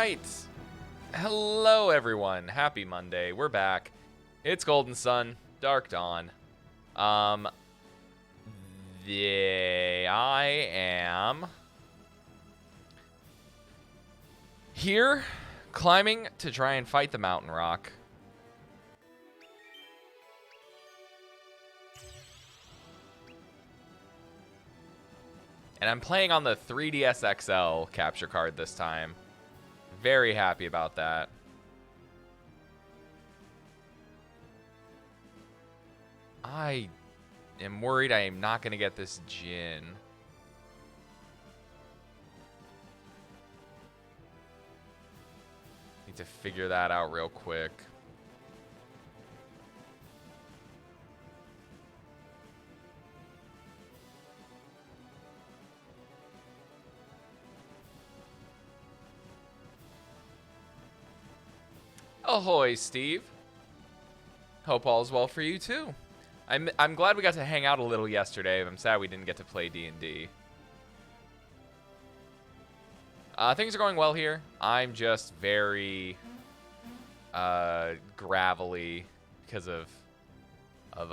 right. Hello, everyone. Happy Monday. We're back. It's Golden Sun, Dark Dawn. I am here climbing to try and fight the mountain rock. And I'm playing on the 3DS XL capture card this time. Very happy about that. I am worried I am not going to get this djinn. Need to figure that out real quick. Ahoy, Steve. Hope all's well for you too. I'm glad we got to hang out a little yesterday. I'm sad we didn't get to play D&D. Things are going well here. I'm just very gravelly because of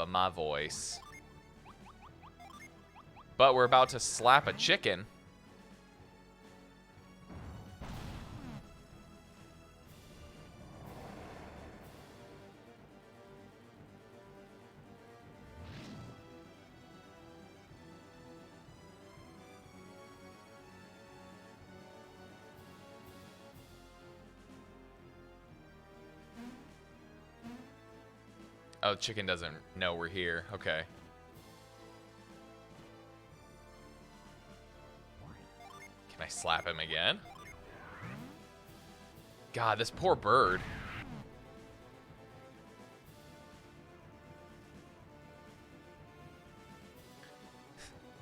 my voice. But we're about to slap a chicken. Oh, chicken doesn't know we're here. Okay. Can I slap him again? God, this poor bird.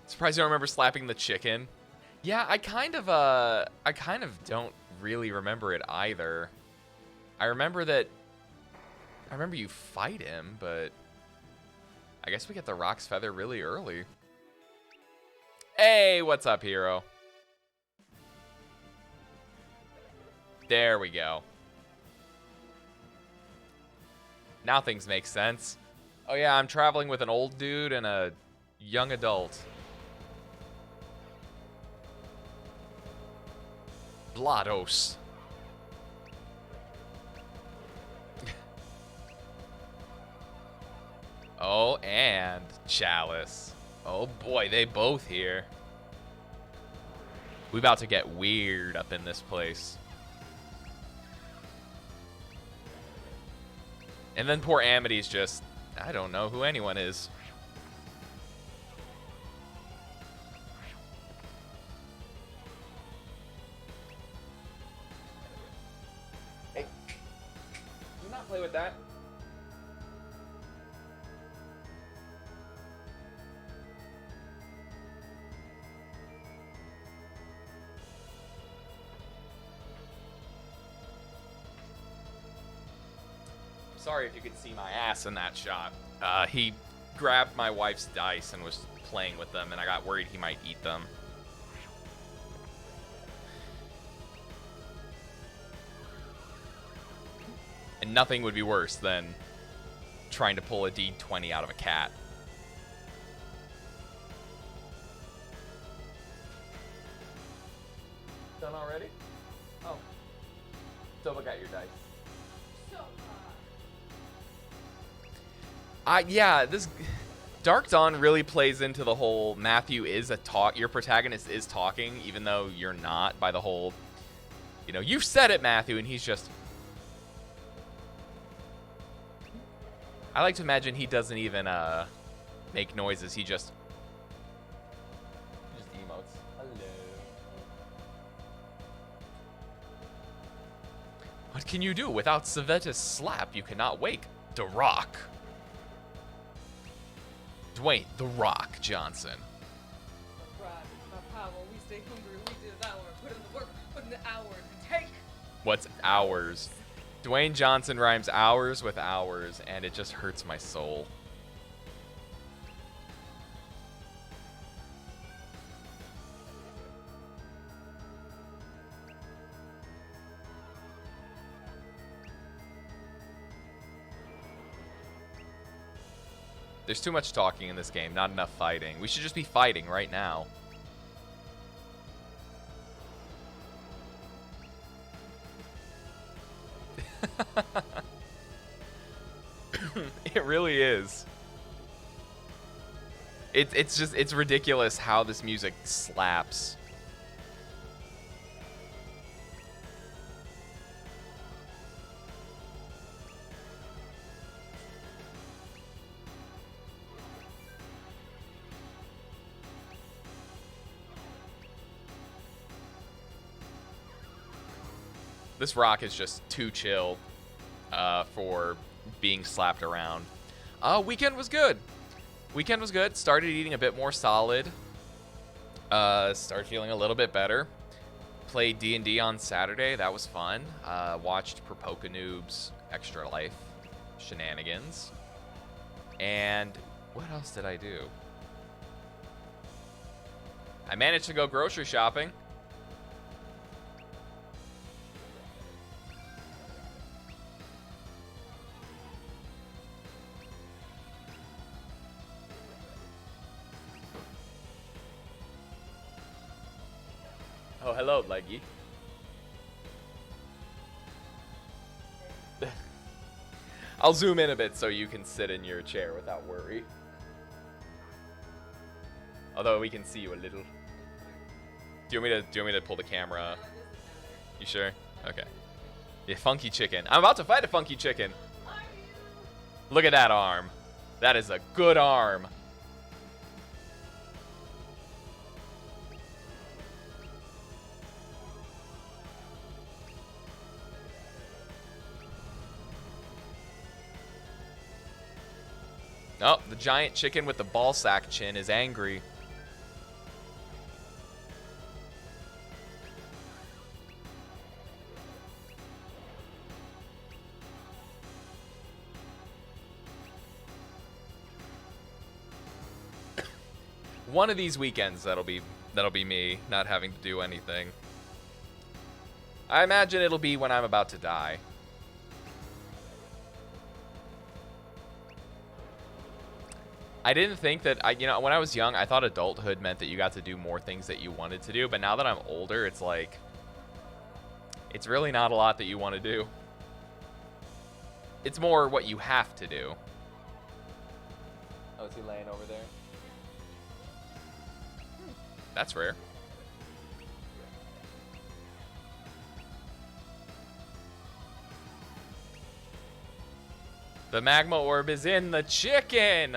Surprised you don't remember slapping the chicken. Yeah, I kind of don't really remember it either. I remember you fight him, but I guess we get the Rock's Feather really early. Hey, what's up, hero? There we go. Now things make sense. Oh yeah, I'm traveling with an old dude and a young adult. GLaDOS. Oh, and Chalice. Oh boy, they both here. We about to get weird up in this place. And then poor Amity's just, I don't know who anyone is. Hey, do not play with that. Sorry if you could see my ass in that shot. He grabbed my wife's dice and was playing with them, and I got worried he might eat them. And nothing would be worse than trying to pull a D20 out of a cat. Done already? Oh. Double got your dice. Yeah, this Dark Dawn really plays into the whole Matthew is your protagonist is talking, even though you're not, by the whole, you know, you said it, Matthew, and he's just. I like to imagine he doesn't even make noises, he just emotes. Hello. What can you do? Without Saveta's slap, you cannot wake the Rock. Dwayne The Rock Johnson. My pride, my power, we stay hungry, we devour, put in the work, put in the hours, take. What's hours? Dwayne Johnson rhymes hours with hours, and it just hurts my soul. There's too much talking in this game, not enough fighting. We should just be fighting right now. It really is. It's ridiculous how this music slaps. This rock is just too chill for being slapped around. Weekend was good. Weekend was good. Started eating a bit more solid. Started feeling a little bit better. Played D&D on Saturday. That was fun. Watched Propokanoob's Extra Life shenanigans. And what else did I do? I managed to go grocery shopping. Oh, hello, Leggy. I'll zoom in a bit so you can sit in your chair without worry. Although we can see you a little. Do you want me to pull the camera? You sure? Okay. Yeah, funky chicken. I'm about to fight a funky chicken. Look at that arm. That is a good arm. Oh, the giant chicken with the ball sack chin is angry. One of these weekends that'll be me not having to do anything. I imagine it'll be when I'm about to die. I didn't think that, when I was young, I thought adulthood meant that you got to do more things that you wanted to do. But now that I'm older, it's like, it's really not a lot that you want to do. It's more what you have to do. Oh, is he laying over there? That's rare. The magma orb is in the chicken!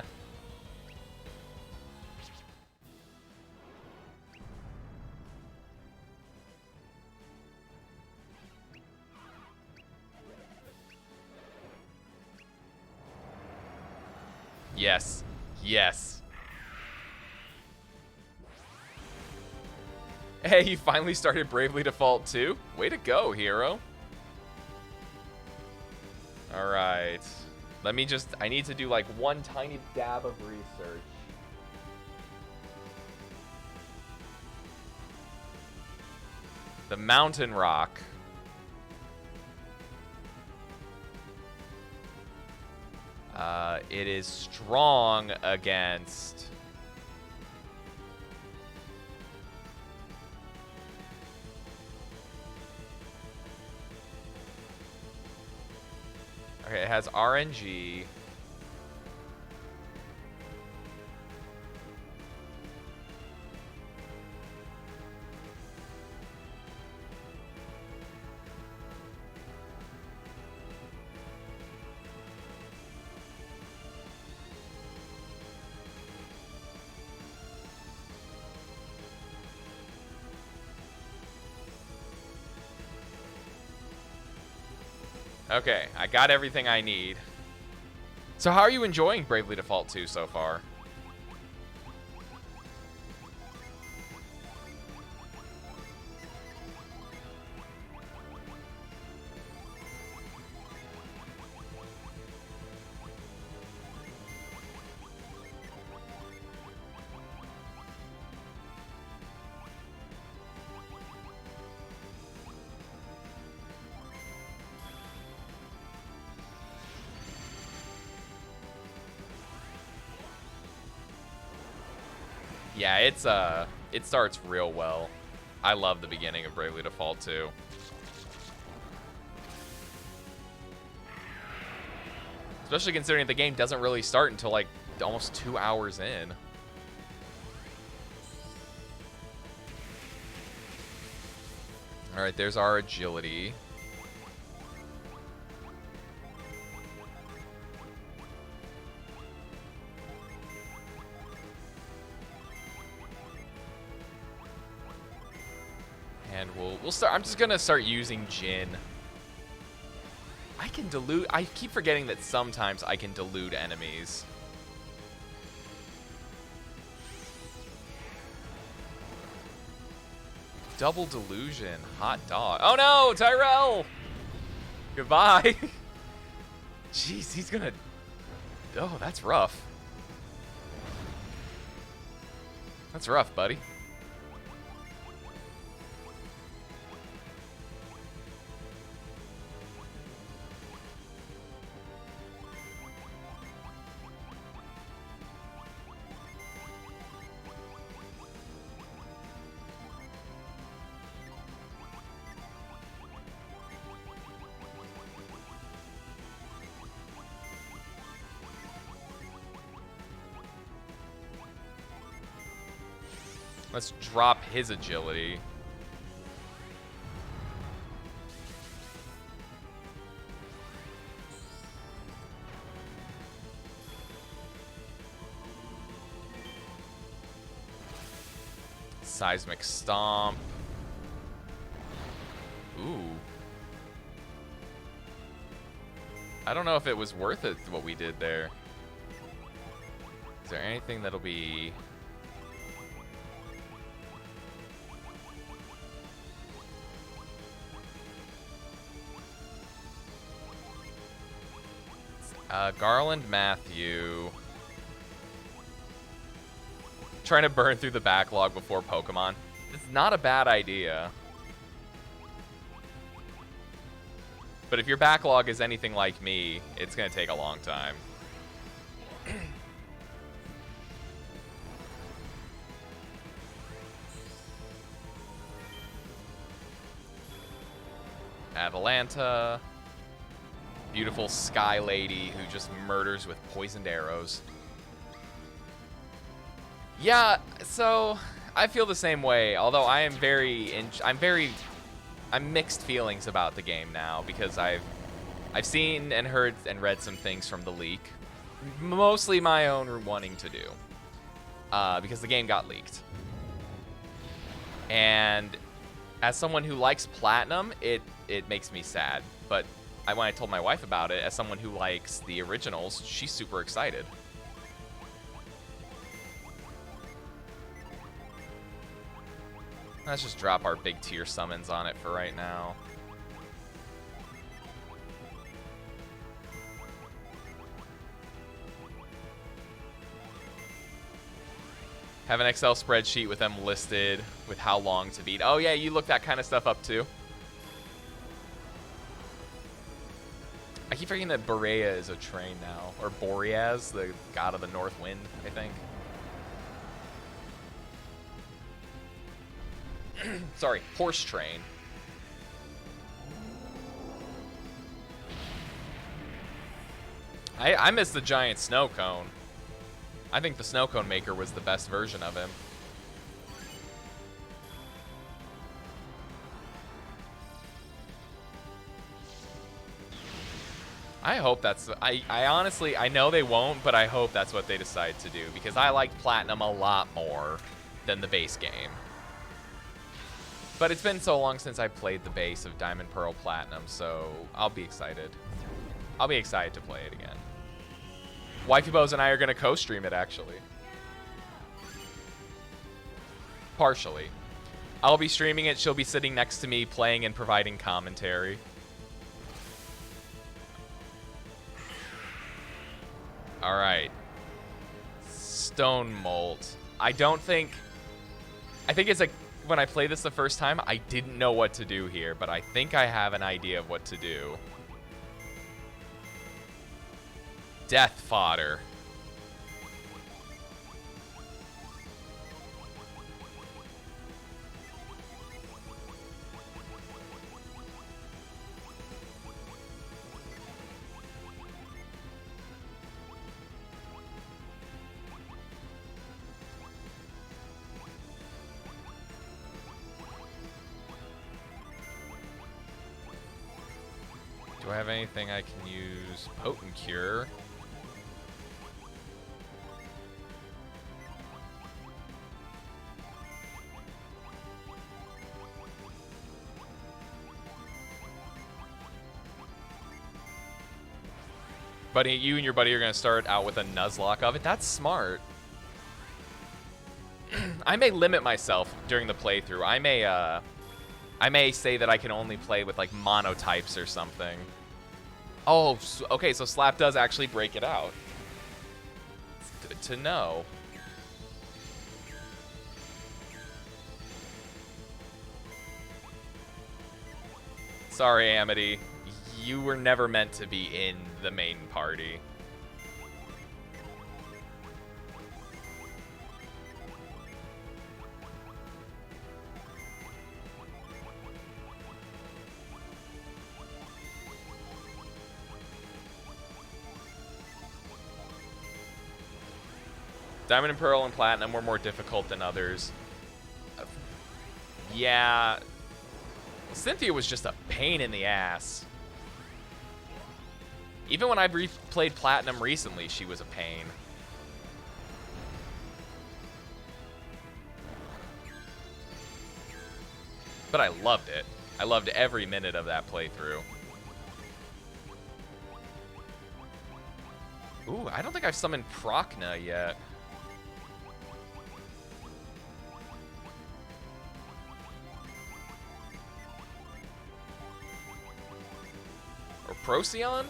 Yes. Yes. Hey, you finally started Bravely Default 2? Way to go, hero. Alright. I need to do like one tiny dab of research. The mountain rock. It is strong against... Okay, it has RNG. Okay, I got everything I need. So how are you enjoying Bravely Default 2 so far? Yeah, it starts real well. I love the beginning of Bravely Default 2. Especially considering the game doesn't really start until like almost 2 hours in. All right, there's our agility. And we'll start. I'm just gonna start using djinn. I can delude. I keep forgetting that sometimes I can delude enemies. Double delusion. Hot dog. Oh no, Tyrell! Goodbye. Jeez, he's gonna... Oh, that's rough. That's rough, buddy. Let's drop his agility. Seismic Stomp. Ooh. I don't know if it was worth it, what we did there. Is there anything that'll be... Garland Matthew. Trying to burn through the backlog before Pokemon. It's not a bad idea. But if your backlog is anything like me, it's going to take a long time. Atalanta. Beautiful Sky Lady who just murders with poisoned arrows. Yeah, so I feel the same way. Although I'm mixed feelings about the game now because I've seen and heard and read some things from the leak, mostly my own wanting to do, because the game got leaked. And as someone who likes Platinum, it makes me sad, but when I told my wife about it, as someone who likes the originals, she's super excited. Let's just drop our big tier summons on it for right now. Have an Excel spreadsheet with them listed with how long to beat. Oh yeah, you look that kind of stuff up too. I keep forgetting that Borea is a train now. Or Boreas, the god of the north wind, I think. Sorry, horse train. I miss the giant snow cone. I think the snow cone maker was the best version of him. I hope that's... I honestly, I know they won't, but I hope that's what they decide to do, because I like Platinum a lot more than the base game. But it's been so long since I played the base of Diamond, Pearl, Platinum, so I'll be excited. I'll be excited to play it again. Wifey Bows and I are going to co-stream it, actually. Partially. I'll be streaming it, she'll be sitting next to me, playing and providing commentary. Alright. Stone Molt. I think it's when I played this the first time, I didn't know what to do here, but I think I have an idea of what to do. Death Fodder. Do I have anything I can use? Potent Cure. Buddy, you and your buddy are going to start out with a Nuzlocke of it. That's smart. I may limit myself during the playthrough. I may say that I can only play with, like, monotypes or something. Oh, okay, so Slap does actually break it out. It's good to know. Sorry, Amity. You were never meant to be in the main party. Diamond and Pearl and Platinum were more difficult than others. Yeah. Cynthia was just a pain in the ass. Even when I replayed Platinum recently, she was a pain. But I loved it. I loved every minute of that playthrough. Ooh, I don't think I've summoned Procna yet. Or Procyon?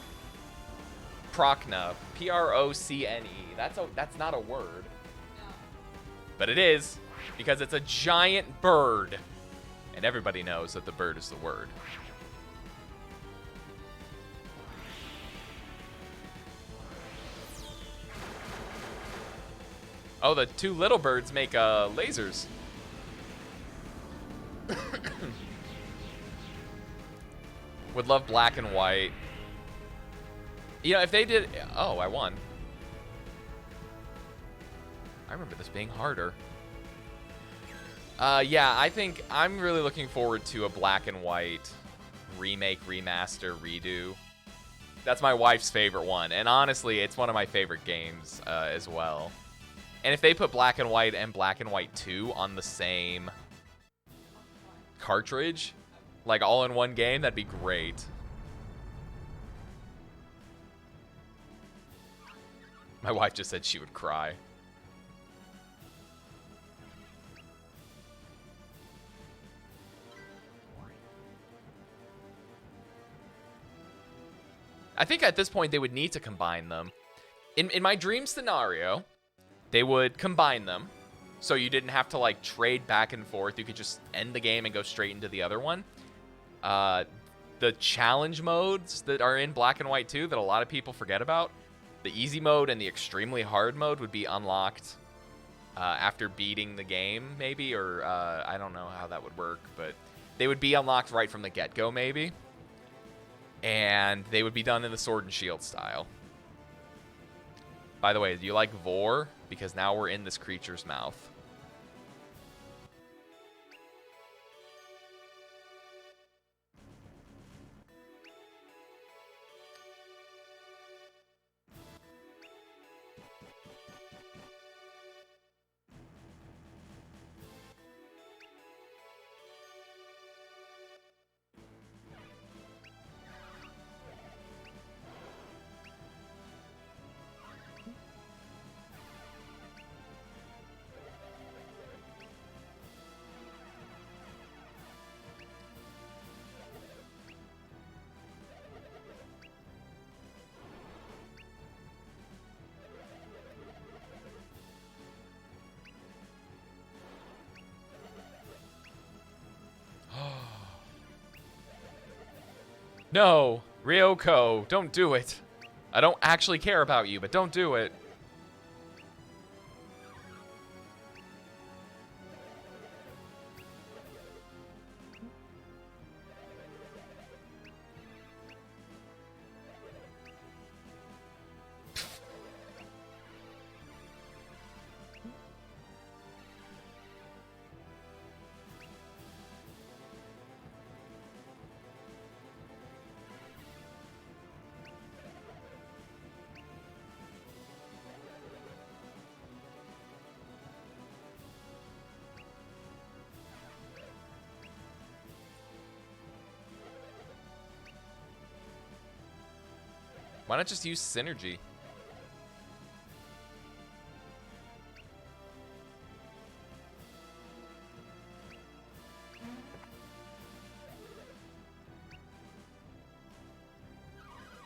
Procna, P-R-O-C-N-E. That's not a word. No. But it is, because it's a giant bird. And everybody knows that the bird is the word. Oh, the two little birds make lasers. Would love black and white. You know, if they did... Oh, I won. I remember this being harder. Yeah, I think I'm really looking forward to a black and white remake, remaster, redo. That's my wife's favorite one. And honestly, it's one of my favorite games as well. And if they put Black and White and Black and White 2 on the same cartridge, like all in one game, that'd be great. My wife just said she would cry. I think at this point they would need to combine them. In my dream scenario, they would combine them, so you didn't have to like trade back and forth. You could just end the game and go straight into the other one. The challenge modes that are in Black and White 2 that a lot of people forget about, the easy mode and the extremely hard mode would be unlocked after beating the game, maybe, or I don't know how that would work, but they would be unlocked right from the get-go, maybe. And they would be done in the Sword and Shield style. By the way, do you like Vor? Because now we're in this creature's mouth. No, Ryoko, don't do it. I don't actually care about you, but don't do it. Why not just use Psynergy?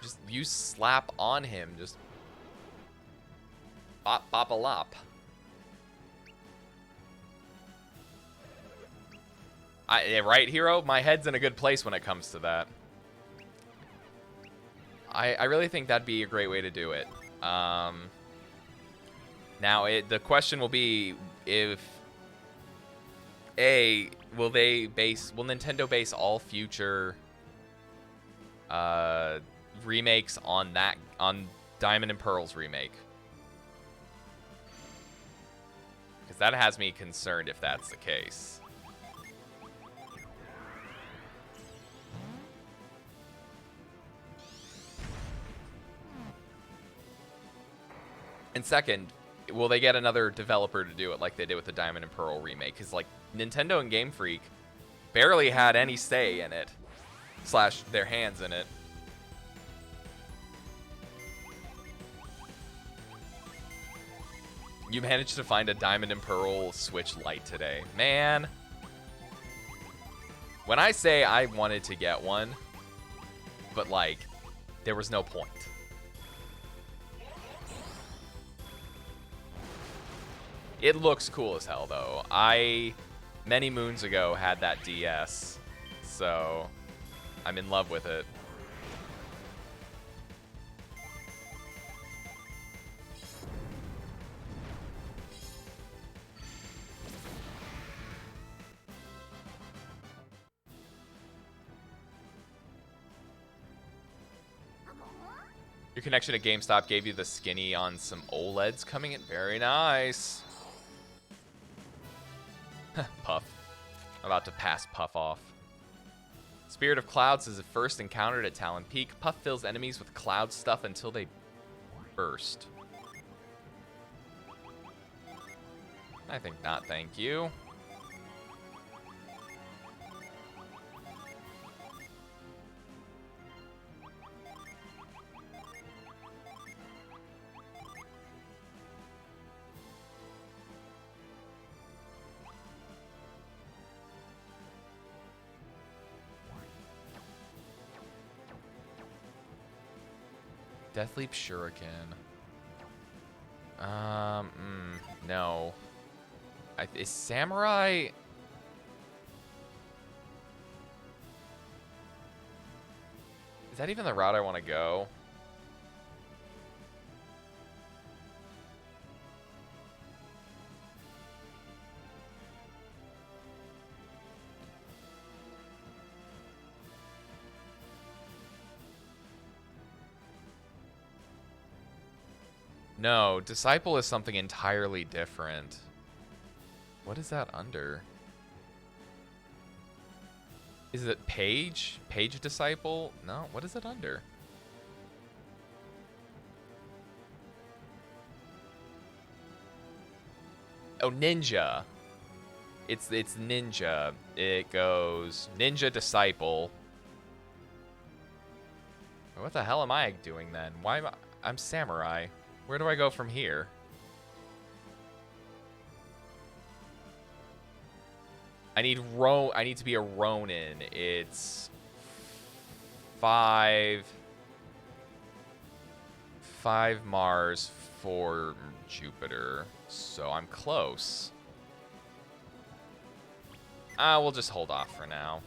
Just use slap on him. Just bop, bop a lop. Right, hero? My head's in a good place when it comes to that. I really think that'd be a great way to do it. Now, the question will be if will Nintendo base all future remakes on Diamond and Pearl's remake? Because that has me concerned if that's the case. And second, will they get another developer to do it like they did with the Diamond and Pearl remake? Because, like, Nintendo and Game Freak barely had any say in it. / their hands in it. You managed to find a Diamond and Pearl Switch Lite today. Man. When I say I wanted to get one, but, like, there was no point. It looks cool as hell, though. Many moons ago, had that DS, so I'm in love with it. Your connection to GameStop gave you the skinny on some OLEDs coming in. Very nice. Puff. I'm about to pass Puff off. Spirit of Clouds is first encountered at Talon Peak. Puff fills enemies with cloud stuff until they burst. I think not, thank you. Deathleap Shuriken. No. Is Samurai... Is that even the route I want to go? No, Disciple is something entirely different. What is that under? Is it Page? Page Disciple? No, what is it under? Oh, Ninja. It's Ninja. It goes Ninja Disciple. What the hell am I doing then? Why am I'm Samurai. Where do I go from here? I need to be a Ronin. It's 5 Mars, 4 Jupiter. So I'm close. We'll just hold off for now.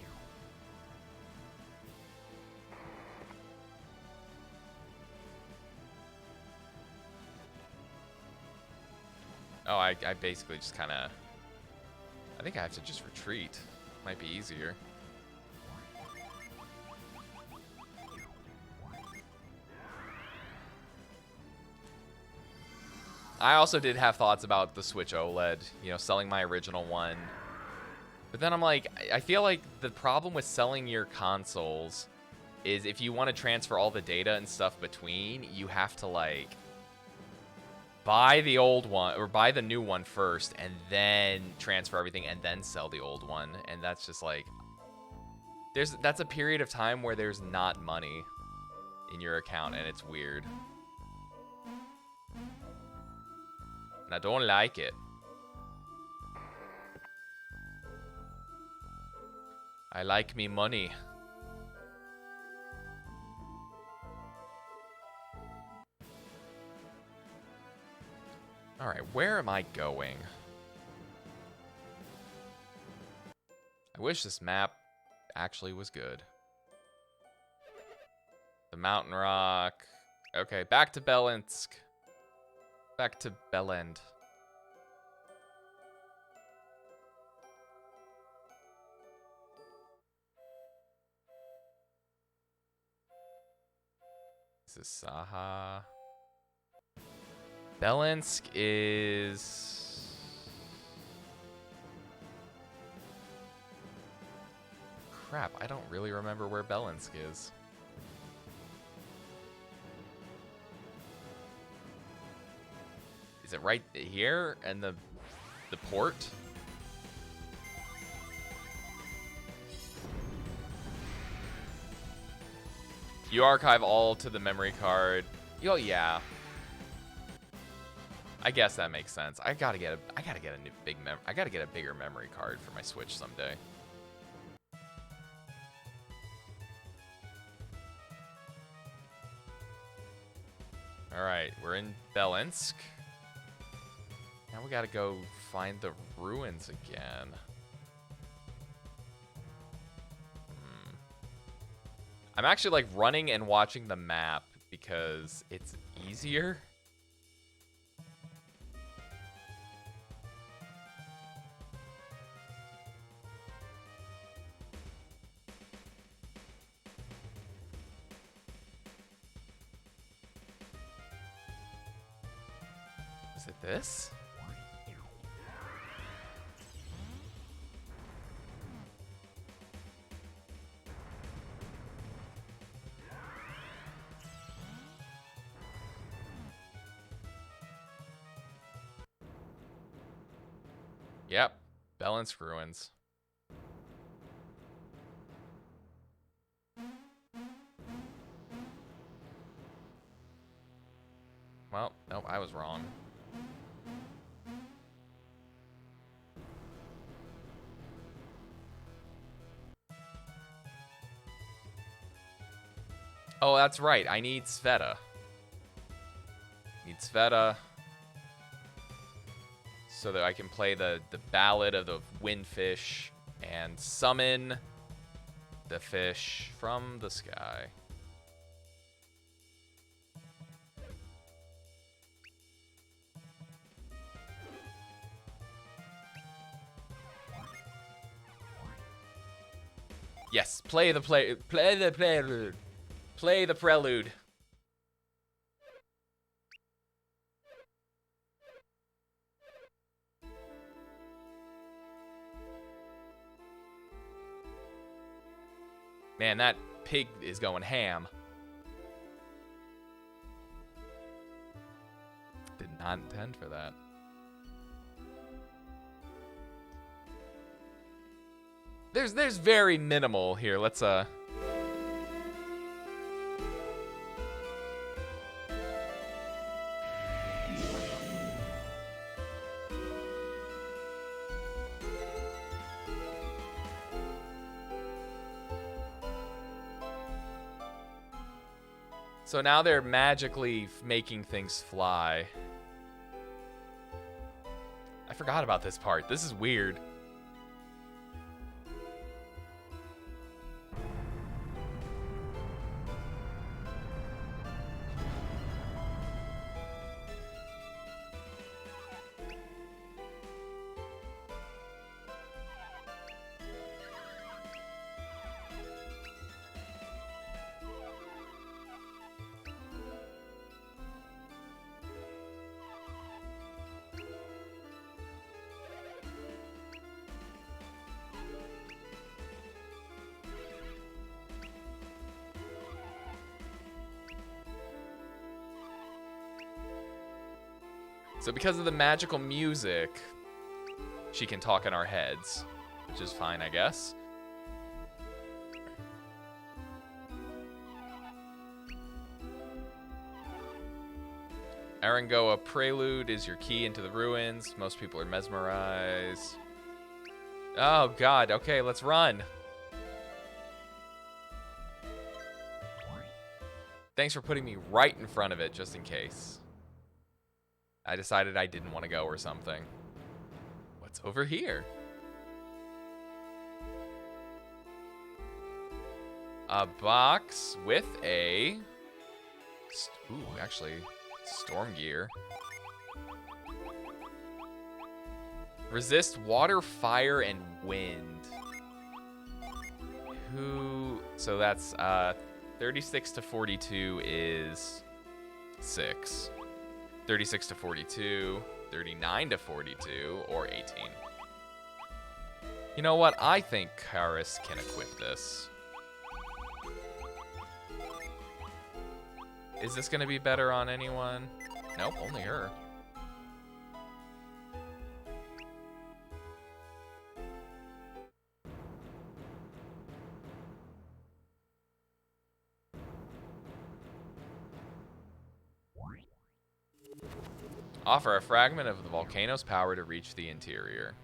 Oh, I basically just kind of... I think I have to just retreat. Might be easier. I also did have thoughts about the Switch OLED, you know, selling my original one. But then I'm like, I feel like the problem with selling your consoles is if you want to transfer all the data and stuff between, you have to, like... buy the old one or buy the new one first and then transfer everything and then sell the old one, and that's just like that's a period of time where there's not money. in your account, and it's weird. And I don't like it. I like me money. Alright, where am I going? I wish this map actually was good. The mountain rock. Okay, back to Belensk. Back to Belend. This is Saha. Belensk is... Crap, I don't really remember where Belensk is. Is it right here in the port? You archive all to the memory card. Oh yeah. I guess that makes sense. I gotta get a new I gotta get a bigger memory card for my Switch someday. All right, we're in Belensk. Now we gotta go find the ruins again. I'm actually like running and watching the map because it's easier. Is it this? Yep, Belensk ruins. Well, nope, I was wrong. Oh, that's right. I need Sveta. Need Sveta so that I can play the Ballad of the Windfish and summon the fish from the sky. Yes, play the prelude. Play the prelude. Man, that pig is going ham. Did not intend for that. There's very minimal here. Let's So now they're magically making things fly. I forgot about this part. This is weird. So because of the magical music, she can talk in our heads, which is fine, I guess. Arangoa Prelude is your key into the ruins. Most people are mesmerized. Oh, God. Okay, let's run. Thanks for putting me right in front of it, just in case. I decided I didn't want to go or something. What's over here? A box with a... Ooh, actually, storm gear. Resist water, fire, and wind. So that's 36 to 42 is 6. 36 to 42, 39 to 42, or 18. You know what? I think Karis can equip this. Is this going to be better on anyone? Nope, only her. Offer a fragment of the volcano's power to reach the interior.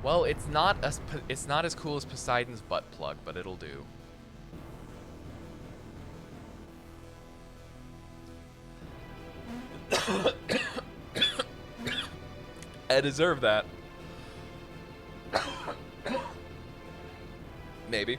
Well, it's not as cool as Poseidon's butt plug, but it'll do. I deserve that. Maybe.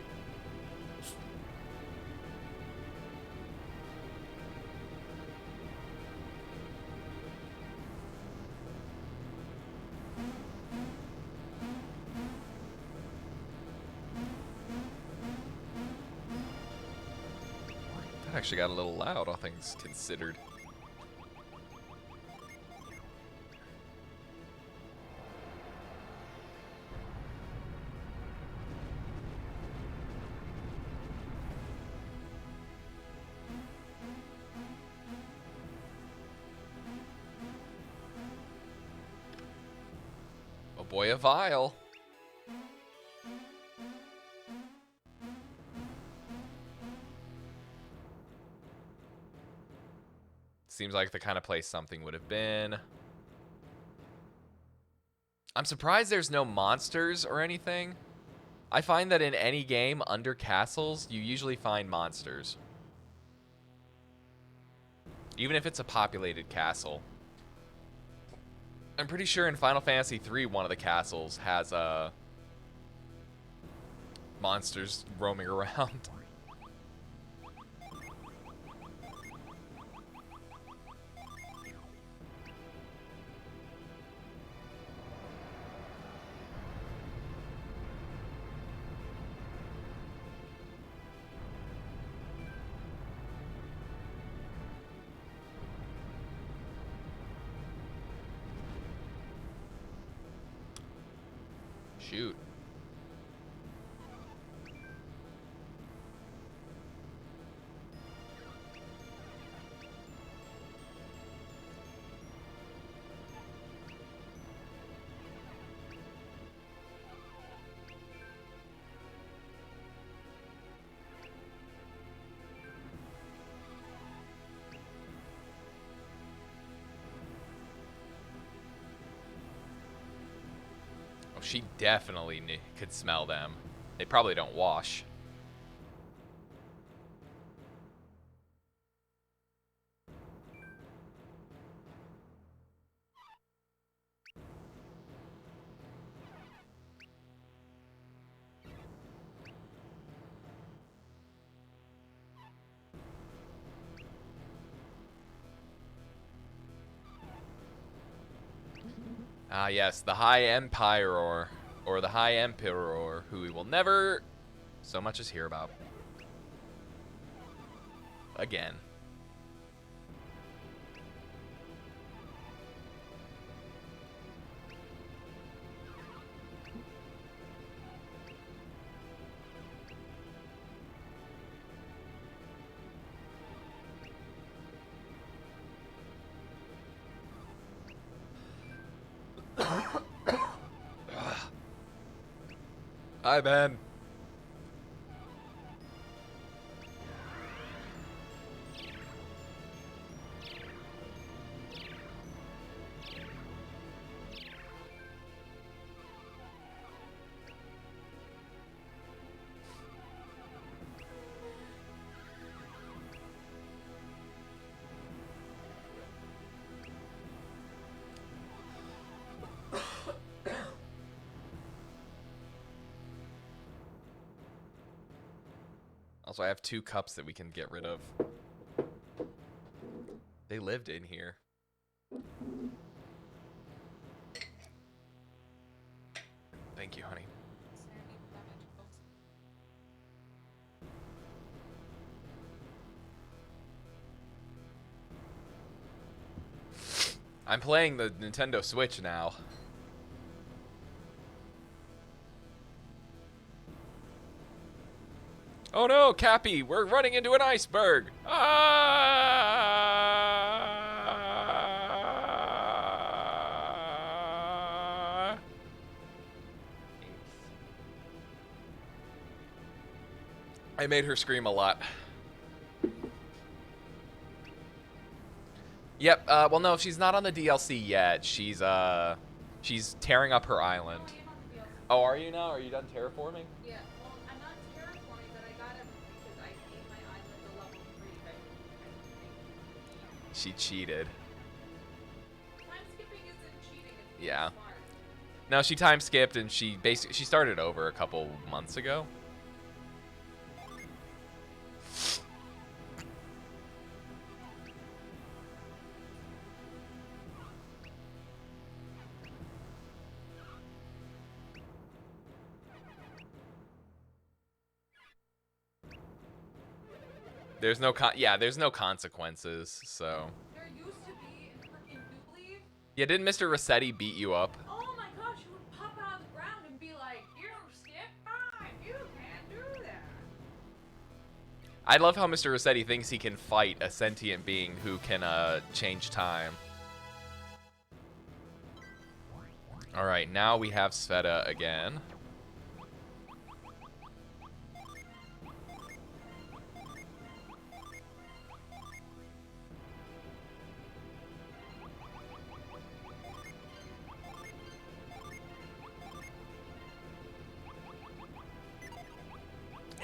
That actually got a little loud, all things considered. Boy, a vial. Seems like the kind of place something would have been. I'm surprised there's no monsters or anything. I find that in any game under castles, you usually find monsters. Even if it's a populated castle. I'm pretty sure in Final Fantasy III, one of the castles has monsters roaming around. Shoot. Oh, she definitely could smell them. They probably don't wash. Ah, yes, the High Emperor, or the High Emperor, who we will never so much as hear about. Again. Hi, Ben. Also, I have 2 cups that we can get rid of. They lived in here. Thank you, honey. I'm playing the Nintendo Switch now. Oh no, Cappy, we're running into an iceberg. Ah! I made her scream a lot. Yep, well no, she's not on the DLC yet. She's tearing up her island. Oh, are you now? Are you done terraforming? Yeah, well, I'm not terraforming, but I got everything because I made my island a level 3. She cheated. Time skipping isn't cheating, it's being Yeah. smart. No, she time skipped and she started over a couple months ago. There's no there's no consequences, so. There used to be in freaking New Leaf. Yeah, didn't Mr. Rossetti beat you up? Oh my gosh, you would pop out of the ground and be like, you skip time, you can't do that. I love how Mr. Rossetti thinks he can fight a sentient being who can change time. Alright, now we have Sveta again.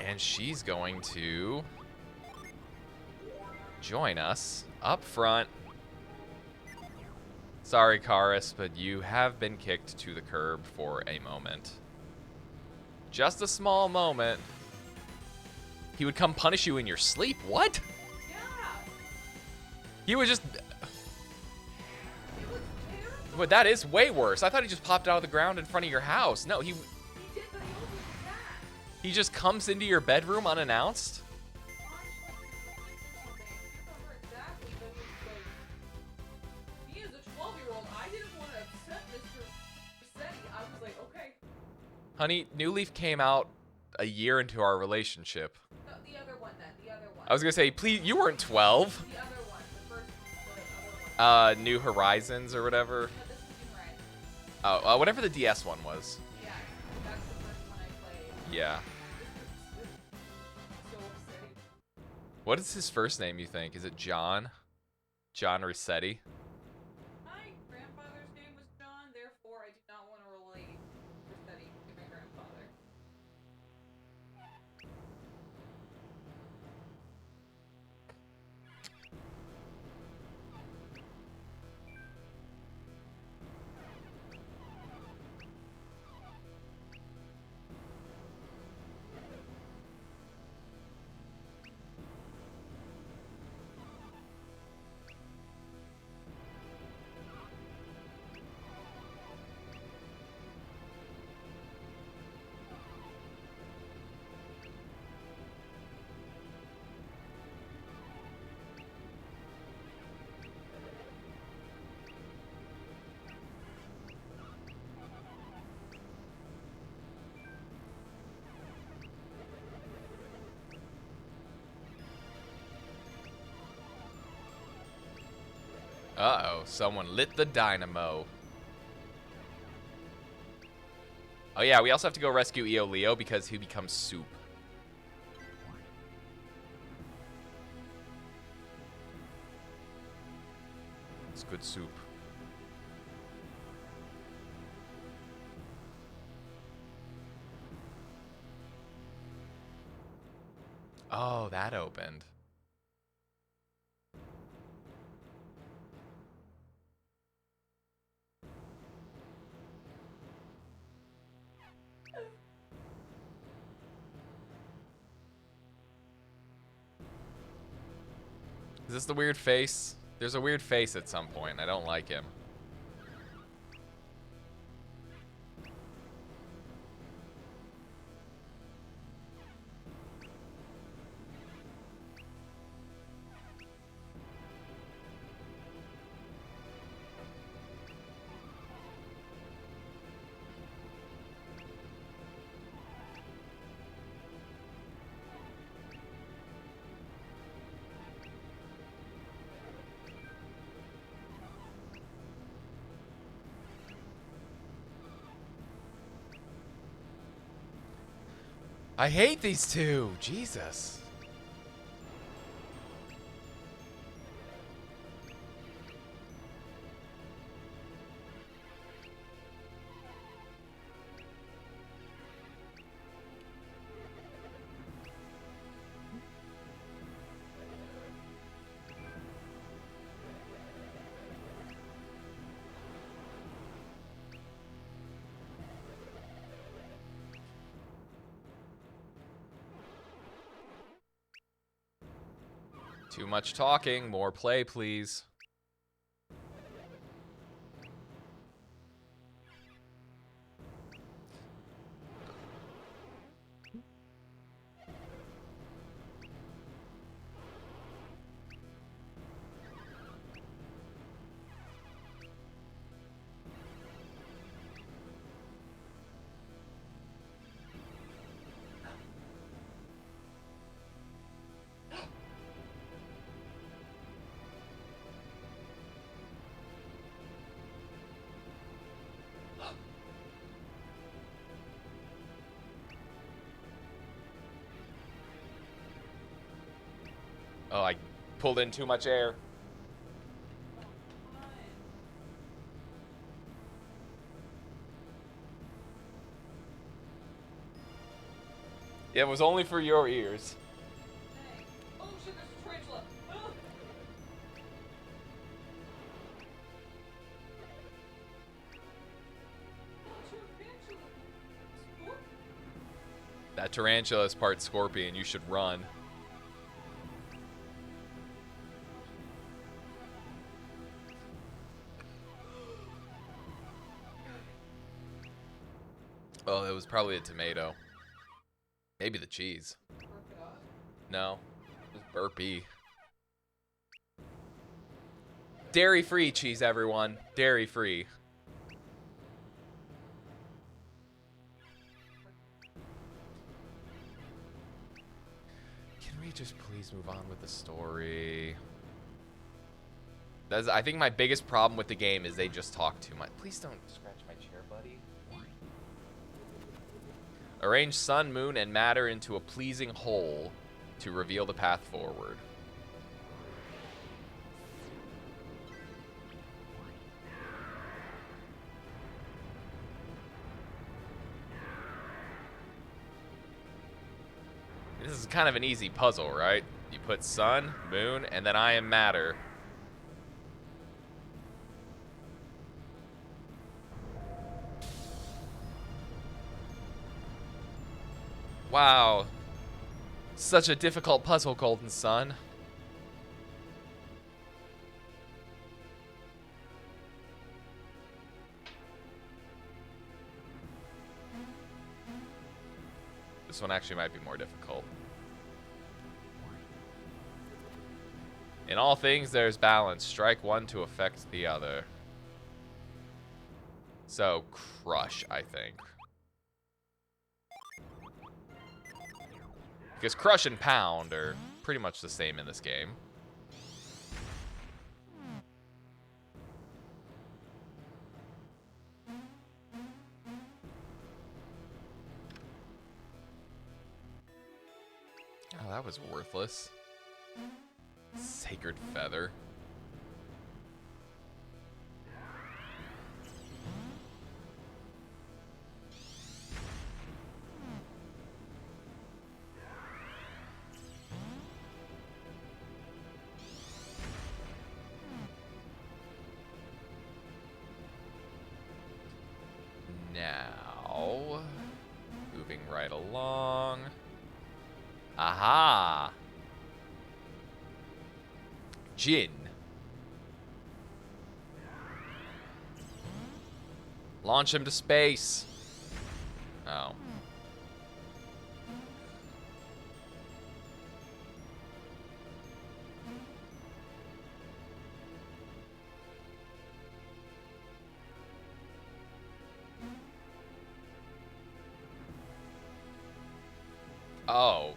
And she's going to join us up front. Sorry, Karis, but you have been kicked to the curb for a moment. Just a small moment. He would come punish you in your sleep? What? Yeah. He would just... It was terrible. But that is way worse. I thought he just popped out of the ground in front of your house. No, He did, but he also did that. he just comes into your bedroom unannounced? Me as a 12-year-old, I didn't want to upset Mr. Rossetti. I was like, okay. Honey, New Leaf came out a year into our relationship. No, the other one then, the other one. I was gonna say, please, you weren't 12. The other one, the other one. New Horizons or whatever. No, this is New Horizons. Oh, whatever the DS one was. Yeah, that's the first one I played. Yeah. So upsetting. What is his first name, you think? Is it John? John Rossetti? My grandfather's name was John, therefore I do not want to relate Rossetti to my grandfather. Uh-oh, someone lit the dynamo. Oh yeah, we also have to go rescue EO Leo because he becomes soup. It's good soup. Oh, that opened. Is this the weird face? There's a weird face at some point. I don't like him. I hate these two. Jesus. Too much talking, more play, please. Oh, I pulled in too much air. It was only for your ears. Hey. Oh shit, there's a tarantula. Ah. That tarantula is part scorpion. You should run. Oh, it was probably a tomato. Maybe the cheese. No. It was burpee. Dairy-free cheese, everyone. Dairy-free. Can we just please move on with the story? That's, I think my biggest problem with the game is they just talk too much. Please don't scratch my chair, buddy. Arrange sun, moon, and matter into a pleasing whole to reveal the path forward. This is kind of an easy puzzle, right? You put sun, moon, and then I am matter. Wow. Such a difficult puzzle, Golden Sun. This one actually might be more difficult. In all things, there's balance. Strike one to affect the other. So, crush, I think. Because crush and pound are pretty much the same in this game. Oh, that was worthless. Sacred feather. Now, moving right along. Aha! Djinn. Launch him to space. Oh. Oh.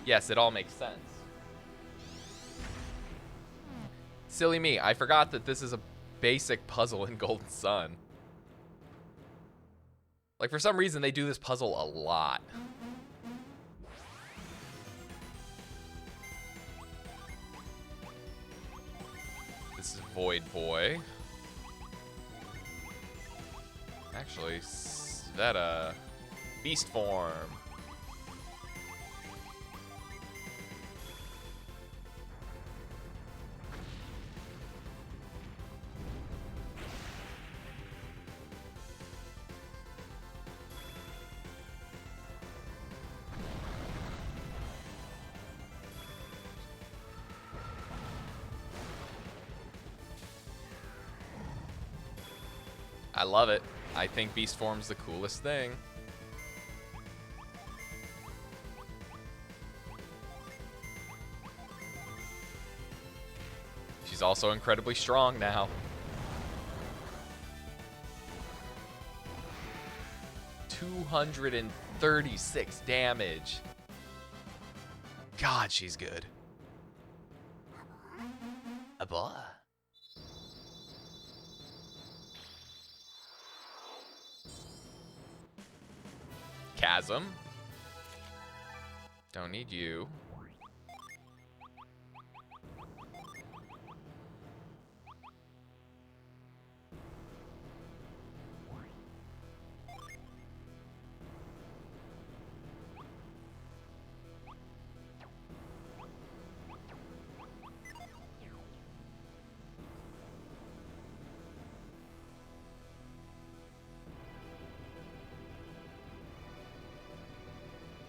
Yes, it all makes sense. Silly me, I forgot that this is a basic puzzle in Golden Sun. Like, for some reason, they do this puzzle a lot. This is Void Boy. Actually, that, beast form. I love it. I think beast form's the coolest thing. She's also incredibly strong now. 236 damage. God, she's good. A boy. Chasm. Don't need you.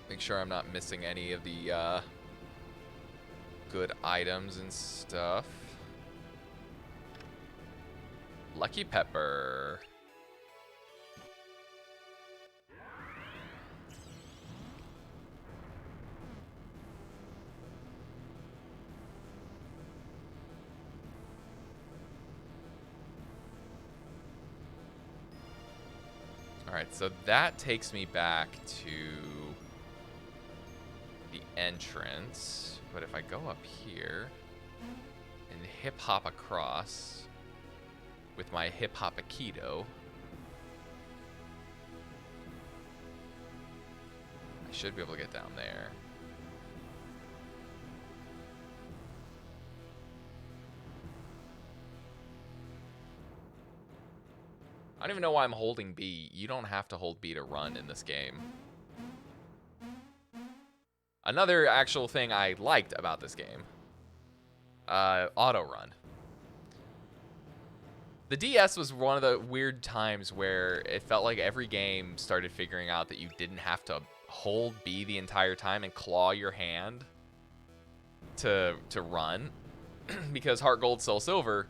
Make sure I'm not missing any of the good items and stuff. Lucky Pepper. Alright, so that takes me back to the entrance, but if I go up here and hip hop across with my hip hop aikido, I should be able to get down there. I don't even know why I'm holding B. You don't have to hold B to run in this game. Another actual thing I liked about this game, auto run. The DS was one of the weird times where it felt like every game started figuring out that you didn't have to hold B the entire time and claw your hand to run, because Heart Gold Soul Silver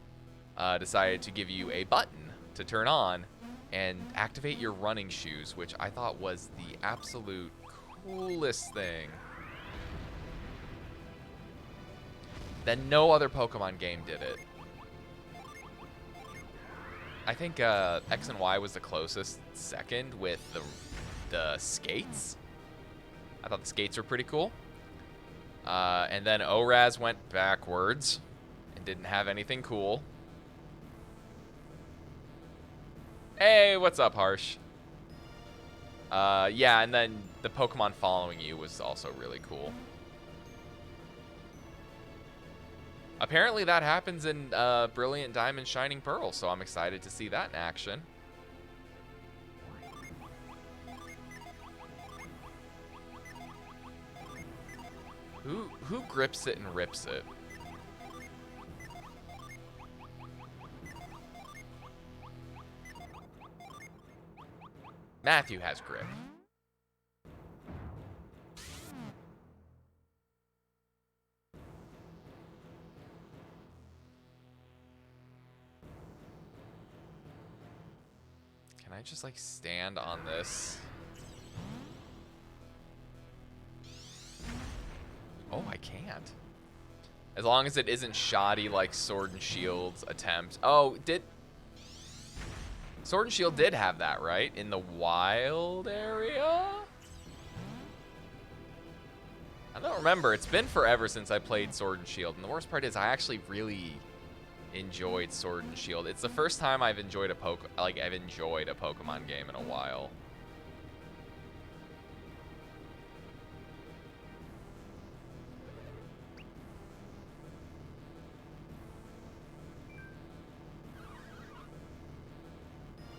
decided to give you a button to turn on and activate your running shoes, which I thought was the absolute coolest thing. Then no other Pokemon game did it. I think X and Y was the closest second with the skates. I thought the skates were pretty cool. And then ORAS went backwards and didn't have anything cool. Hey, what's up, Harsh? Yeah, and then the Pokemon following you was also really cool. Apparently that happens in Brilliant Diamond Shining Pearl, so I'm excited to see that in action. Who grips it and rips it? Matthew has grip. Can I just like stand on this? Oh, I can't. As long as it isn't shoddy like Sword and Shield's attempt. Oh, Sword and Shield did have that, right? In the wild area? I don't remember. It's been forever since I played Sword and Shield. And the worst part is I actually really enjoyed Sword and Shield. It's the first time I've enjoyed a Pokemon game in a while.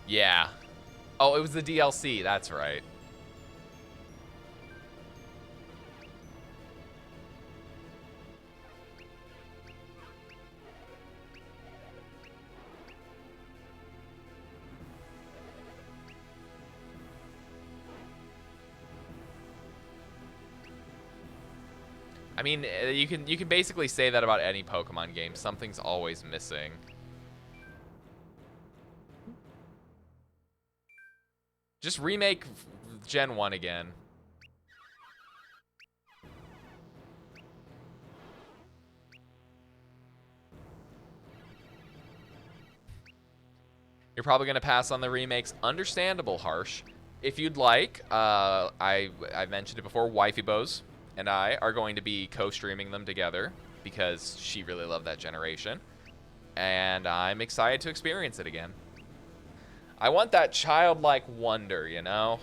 Yeah. Oh, it was the DLC. That's right. I mean, you can basically say that about any Pokemon game. Something's always missing. Just remake Gen 1 again. You're probably going to pass on the remakes. Understandable, Harsh. If you'd like, I mentioned it before, Wifey Bows and I are going to be co-streaming them together because she really loved that generation. And I'm excited to experience it again. I want that childlike wonder, you know?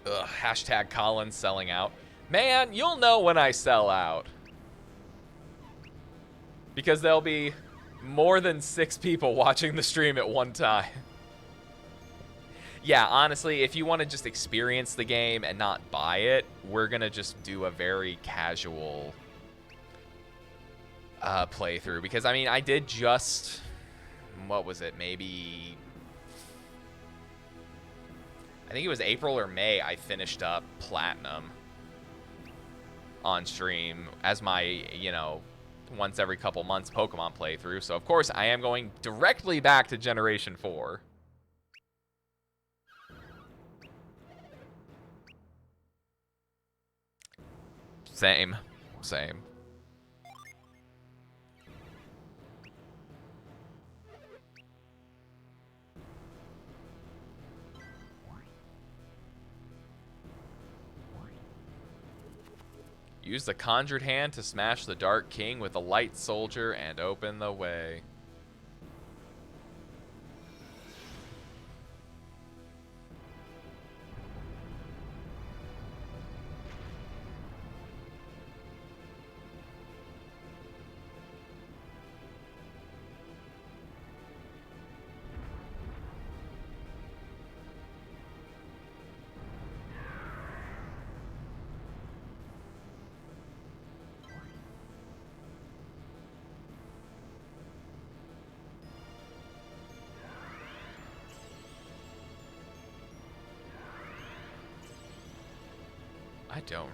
Ugh, hashtag Collins selling out. Man, you'll know when I sell out. Because there'll be more than 6 people watching the stream at one time. Yeah, honestly, if you want to just experience the game and not buy it, we're going to just do a very casual playthrough. Because, I mean, I did just... What was it? Maybe... I think it was April or May I finished up Platinum on stream as my, you know, once every couple months Pokemon playthrough. So, of course, I am going directly back to Generation 4. Same. Use the Conjured Hand to smash the Dark King with a Light Soldier and open the way. I don't.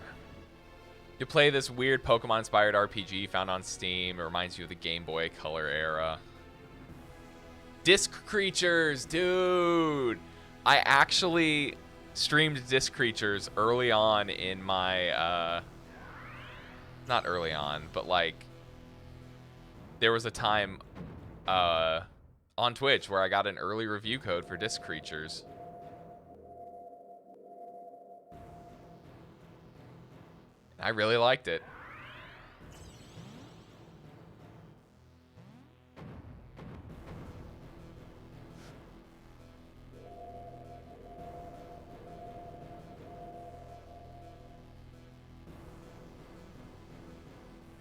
You play this weird Pokemon-inspired RPG found on Steam. It reminds you of the Game Boy Color era. Disc Creatures, dude! I actually streamed Disc Creatures early on in my, not early on, but like, there was a time, on Twitch where I got an early review code for Disc Creatures. I really liked it.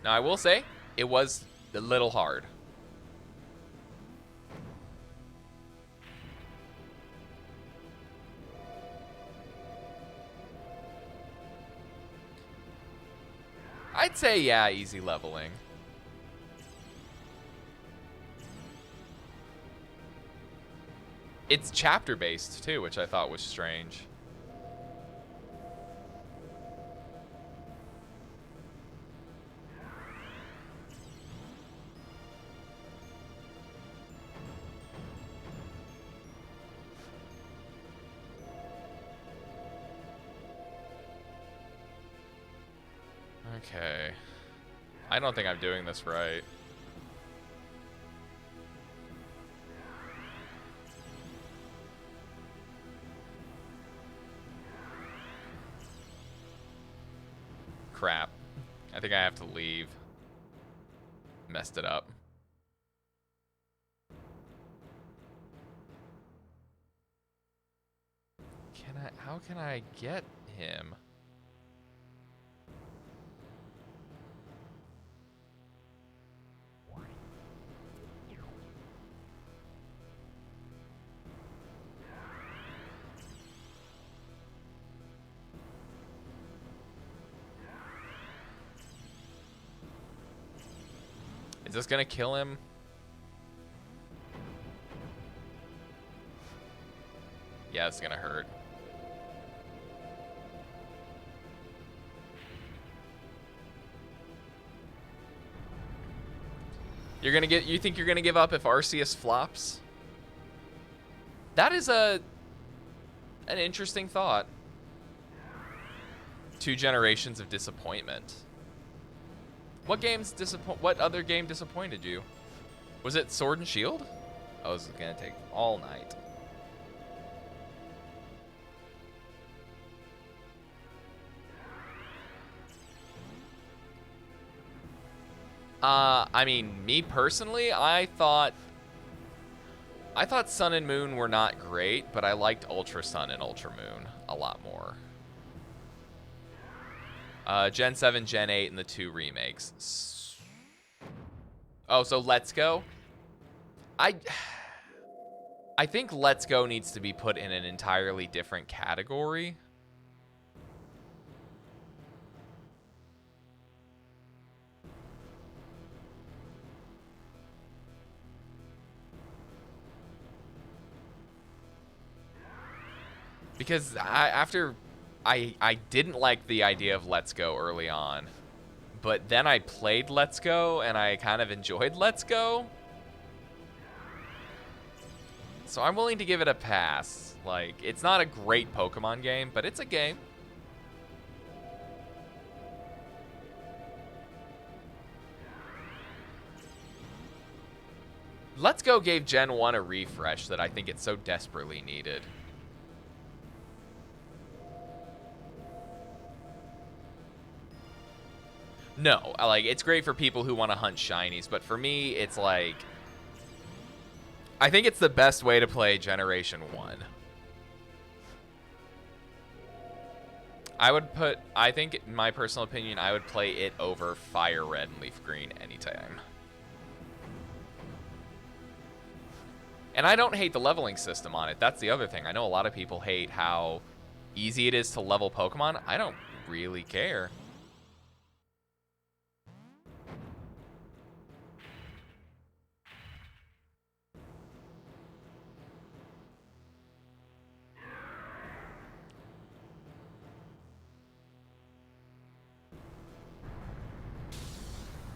Now, I will say, it was a little hard. I'd say, yeah, easy leveling. It's chapter-based, too, which I thought was strange. Okay. I don't think I'm doing this right. Crap. I think I have to leave. Messed it up. How can I get him? Is this gonna kill him? Yeah, it's gonna hurt. You think you're gonna give up if Arceus flops? That is an interesting thought. 2 generations of disappointment. What other game disappointed you? Was it Sword and Shield? Oh, this is gonna take all night. I mean, me personally, I thought Sun and Moon were not great, but I liked Ultra Sun and Ultra Moon a lot more. Gen 7, Gen 8, and the 2 remakes. Oh, so Let's Go? I think Let's Go needs to be put in an entirely different category. Because I didn't like the idea of Let's Go early on, but then I played Let's Go and I kind of enjoyed Let's Go. So I'm willing to give it a pass. Like, it's not a great Pokemon game, but it's a game. Let's Go gave Gen 1 a refresh that I think it so desperately needed. No, like, it's great for people who want to hunt shinies, but for me, it's like, I think it's the best way to play Generation 1. I think, in my personal opinion, I would play it over Fire Red and Leaf Green anytime. And I don't hate the leveling system on it. That's the other thing. I know a lot of people hate how easy it is to level Pokemon. I don't really care.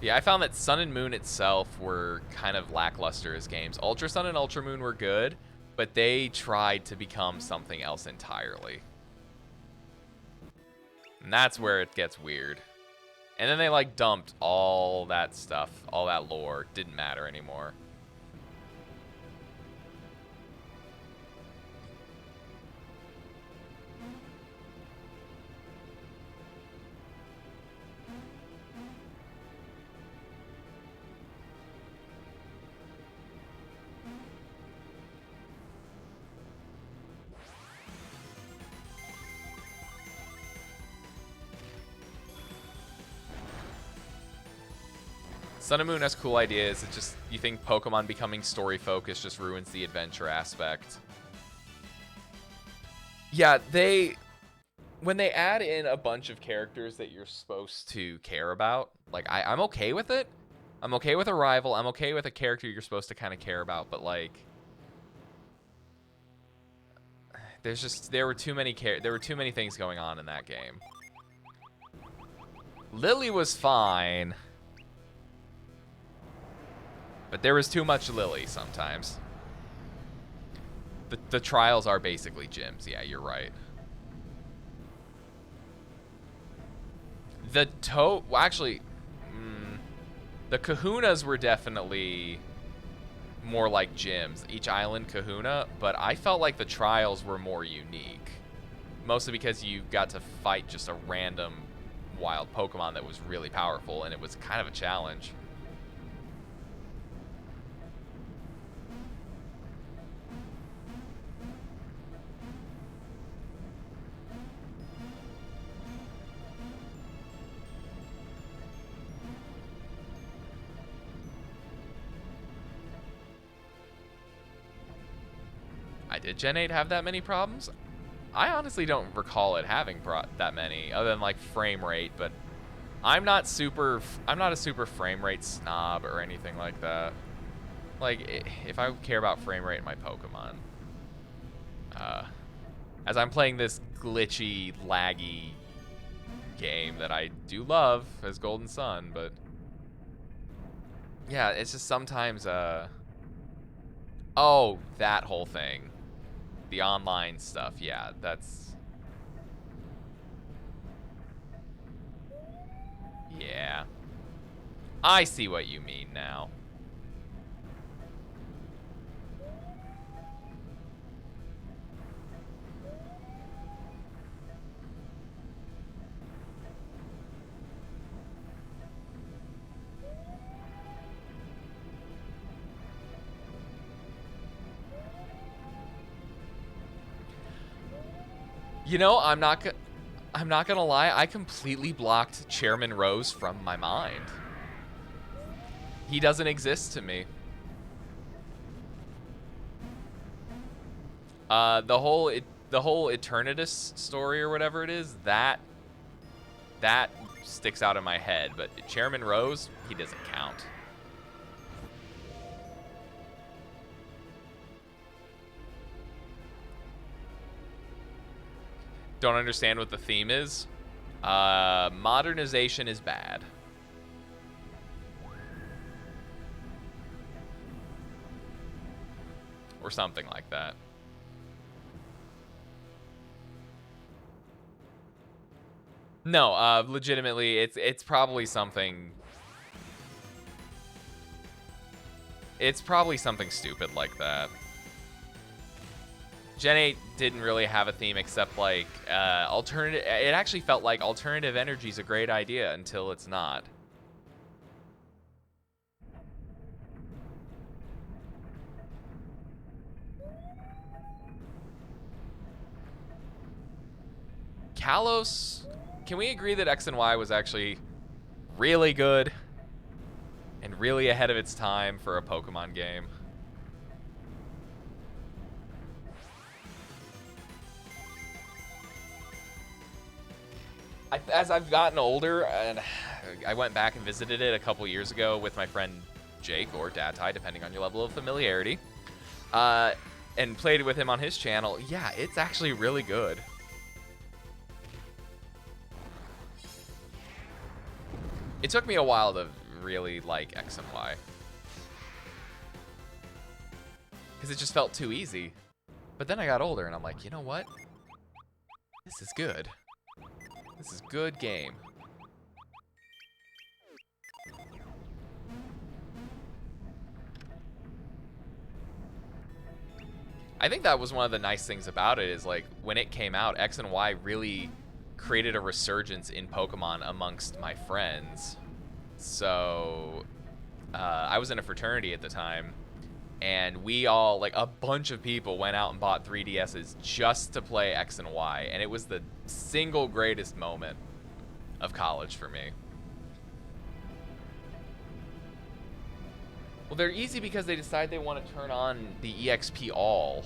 Yeah, I found that Sun and Moon itself were kind of lackluster as games. Ultra Sun and Ultra Moon were good, but they tried to become something else entirely. And that's where it gets weird. And then they, like, dumped all that stuff, all that lore. Didn't matter anymore. Sun and Moon has cool ideas. It just, you think Pokemon becoming story focused just ruins the adventure aspect. Yeah, when they add in a bunch of characters that you're supposed to care about, like, I'm okay with it. I'm okay with a rival. I'm okay with a character you're supposed to kind of care about, but like, there were too many things going on in that game. Lily was fine, but there was too much Lily sometimes. The trials are basically gyms. Yeah, you're right. The Kahunas were definitely more like gyms, each island Kahuna, but I felt like the trials were more unique. Mostly because you got to fight just a random wild Pokemon that was really powerful, and it was kind of a challenge. Did Gen 8 have that many problems? I honestly don't recall it having that many, other than like frame rate, but I'm not a super frame rate snob or anything like that. Like, if I care about frame rate in my Pokemon, as I'm playing this glitchy, laggy game that I do love as Golden Sun, but yeah, it's just sometimes, oh, that whole thing. The online stuff, yeah, that's... Yeah. I see what you mean now. You know, I'm not gonna lie, I completely blocked Chairman Rose from my mind. He doesn't exist to me. The whole Eternatus story or whatever it is, that sticks out in my head, but Chairman Rose, he doesn't count. Don't understand what the theme is. Modernization is bad. Or something like that. No, legitimately, it's probably something... It's probably something stupid like that. Gen 8 didn't really have a theme except like alternative. It actually felt like alternative energy is a great idea until it's not. Kalos, can we agree that X and Y was actually really good and really ahead of its time for a Pokemon game? As I've gotten older, and I went back and visited it a couple years ago with my friend Jake, or Datai, depending on your level of familiarity, and played with him on his channel, yeah, it's actually really good. It took me a while to really like X and Y, because it just felt too easy. But then I got older, and I'm like, you know what? This is good. This is good game. I think that was one of the nice things about it, is like when it came out, X and Y really created a resurgence in Pokemon amongst my friends. So I was in a fraternity at the time, and we all, like a bunch of people, went out and bought 3DSs just to play X and Y, and it was the single greatest moment of college for me. Well, they're easy because they decide they want to turn on the EXP all.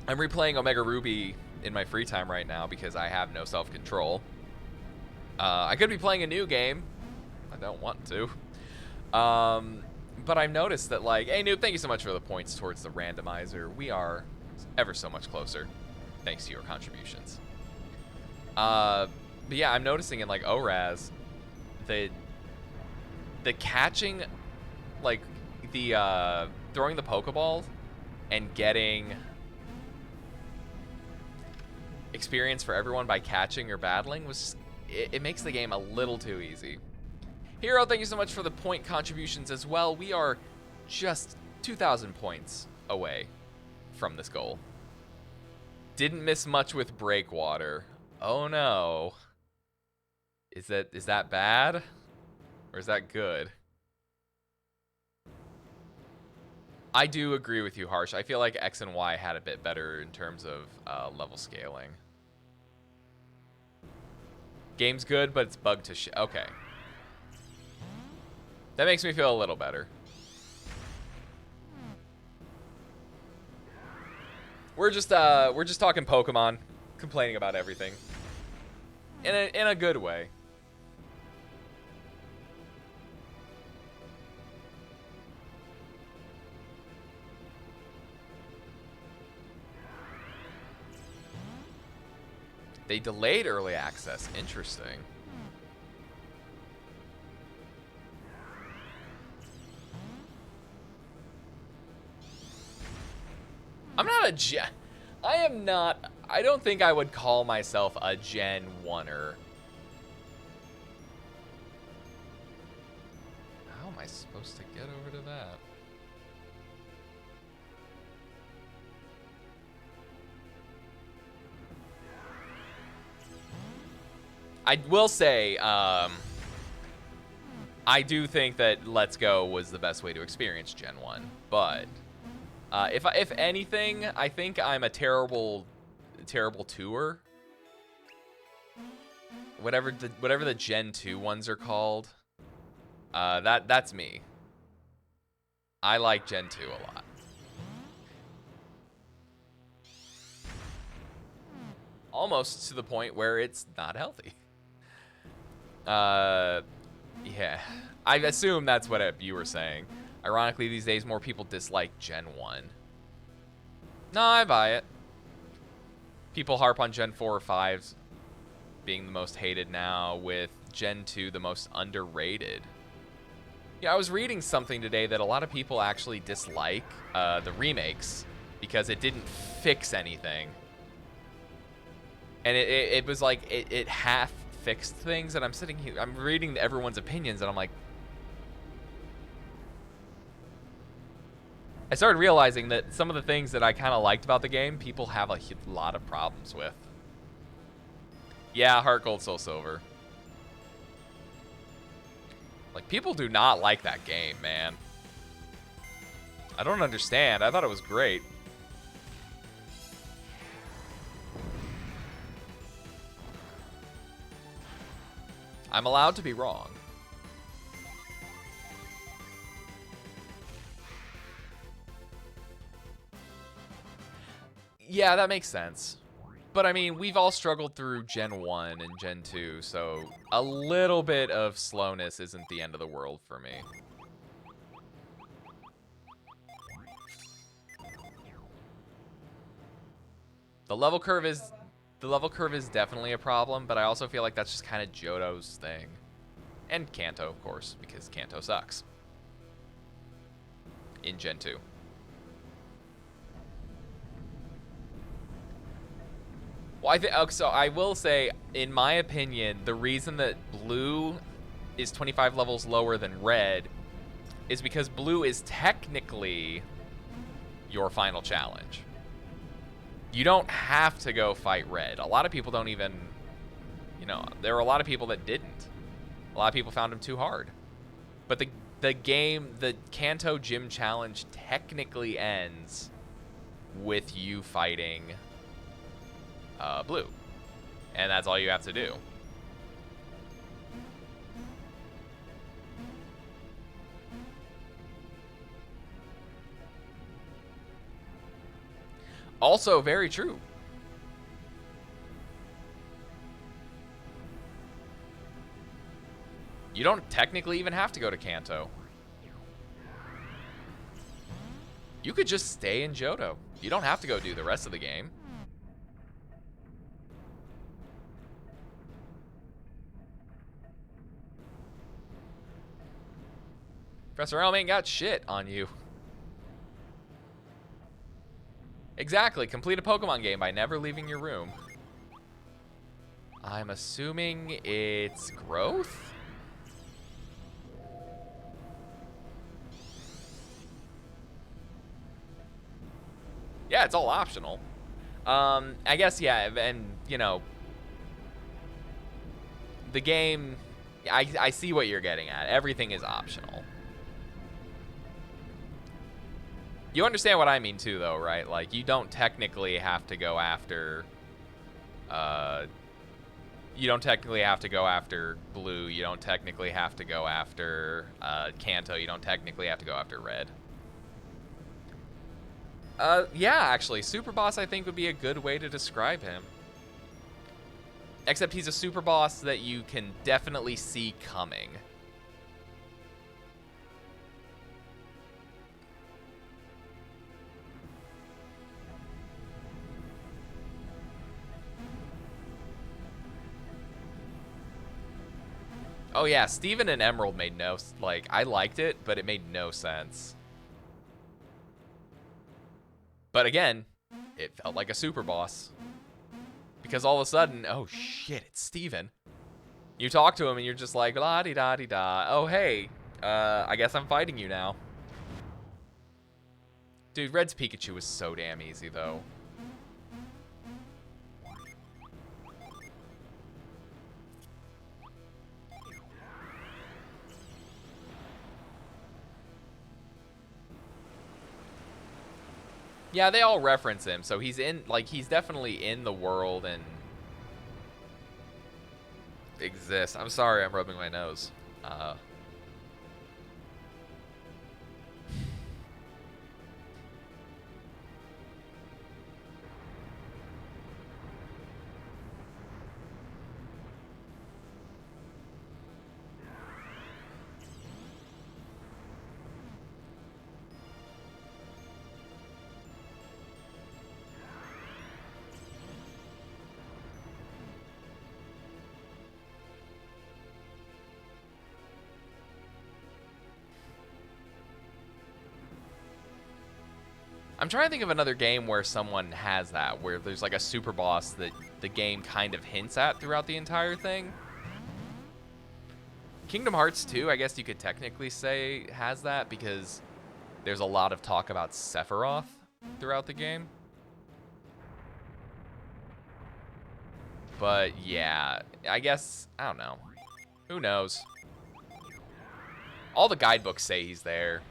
I'm replaying Omega Ruby in my free time right now because I have no self-control. I could be playing a new game. I don't want to. But I've noticed that, like, hey, Noob, thank you so much for the points towards the randomizer. We are ever so much closer, thanks to your contributions. But yeah, I'm noticing in, like, ORAS, the catching, like, the, throwing the Pokeball and getting experience for everyone by catching or battling was just, it makes the game a little too easy. Hero, thank you so much for the point contributions as well. We are just 2,000 points away from this goal. Didn't miss much with Breakwater. Oh no. Is that bad? Or is that good? I do agree with you, Harsh. I feel like X and Y had a bit better in terms of level scaling. Game's good, but it's bugged to shit. Okay. That makes me feel a little better. We're just talking Pokemon, complaining about everything. In a good way. They delayed early access. Interesting. I'm not a Gen. I am not. I don't think I would call myself a Gen 1er. How am I supposed to get over to that? I will say, I do think that Let's Go was the best way to experience Gen 1, but if anything, I think I'm a terrible tour. Whatever the Gen 2 ones are called, that's me. I like Gen 2 a lot. Almost to the point where it's not healthy. Yeah. I assume that's what you were saying. Ironically, these days, more people dislike Gen 1. No, I buy it. People harp on Gen 4 or 5 being the most hated now, with Gen 2 the most underrated. Yeah, I was reading something today that a lot of people actually dislike the remakes because it didn't fix anything. And it was like, it half fixed things, and I'm sitting here, I'm reading everyone's opinions, and I'm like, I started realizing that some of the things that I kind of liked about the game, people have a lot of problems with. Yeah, Heart Gold, Soul Silver. Like, people do not like that game, man. I don't understand. I thought it was great. I'm allowed to be wrong. Yeah, that makes sense. But I mean, we've all struggled through Gen 1 and Gen 2, so a little bit of slowness isn't the end of the world for me. The level curve is definitely a problem, but I also feel like that's just kind of Johto's thing. And Kanto, of course, because Kanto sucks. In Gen 2. Well, so I will say, in my opinion, the reason that blue is 25 levels lower than red is because blue is technically your final challenge. You don't have to go fight red. A lot of people don't even, you know, there were a lot of people that didn't. A lot of people found him too hard. But the Kanto Gym Challenge technically ends with you fighting blue. And that's all you have to do. Also very true. You don't technically even have to go to Kanto. You could just stay in Johto. You don't have to go do the rest of the game. Professor Elm ain't got shit on you. Exactly. Complete a Pokemon game by never leaving your room. I'm assuming it's growth? Yeah, it's all optional. I guess, yeah, and, you know, the game, I see what you're getting at. Everything is optional. You understand what I mean, too, though, right? Like, you don't technically have to go after, you don't technically have to go after Blue. You don't technically have to go after, Kanto. You don't technically have to go after Red. Yeah, actually, Super Boss, I think, would be a good way to describe him. Except he's a Super Boss that you can definitely see coming. Oh yeah, Steven and Emerald made no, like, I liked it, but it made no sense. But again, it felt like a Super Boss. Because all of a sudden, oh shit, it's Steven. You talk to him and you're just like, la-di-da-di-da. Oh hey, I guess I'm fighting you now. Dude, Red's Pikachu was so damn easy though. Yeah, they all reference him, so he's in, like, he's definitely in the world and exists. I'm sorry, I'm rubbing my nose. I'm trying to think of another game where someone has that, where there's like a super boss that the game kind of hints at throughout the entire thing. Kingdom Hearts 2, I guess you could technically say, has that because there's a lot of talk about Sephiroth throughout the game. But yeah, I guess, I don't know. Who knows? All the guidebooks say he's there.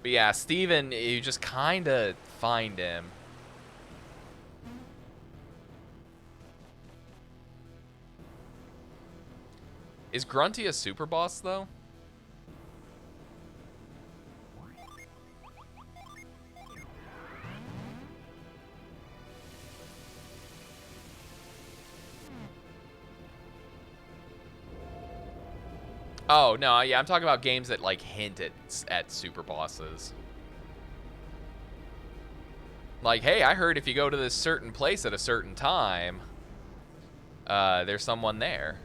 But yeah, Steven, you just kind of find him. Is Grunty a super boss, though? Oh, no, yeah, I'm talking about games that, like, hint at super bosses. Like, hey, I heard if you go to this certain place at a certain time, there's someone there.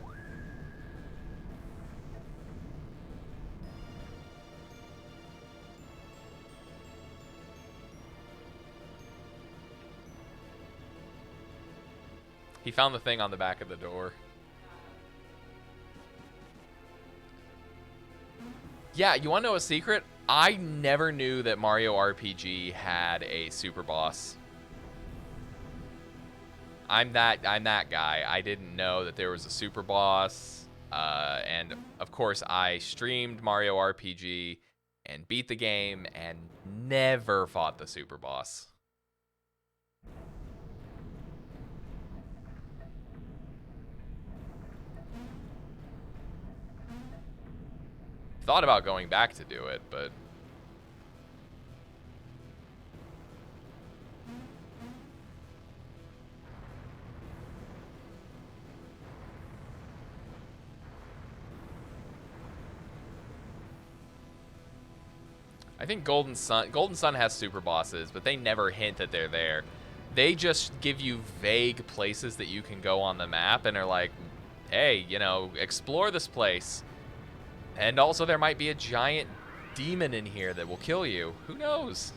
He found the thing on the back of the door. Yeah, you want to know a secret? I never knew that Mario RPG had a super boss. I'm that guy. I didn't know that there was a super boss. And of course, I streamed Mario RPG and beat the game and never fought the super boss. Thought about going back to do it, but I think Golden Sun has super bosses, but they never hint that they're there. They just give you vague places that you can go on the map and are like, hey, you know, explore this place. And also there might be a giant demon in here that will kill you. Who knows?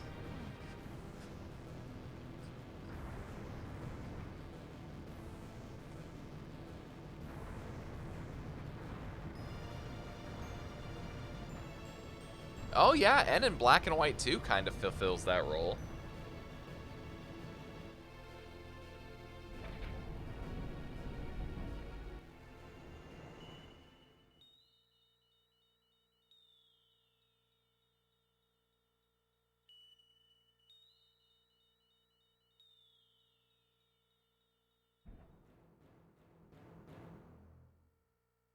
Oh yeah, and in Black and White 2 kind of fulfills that role.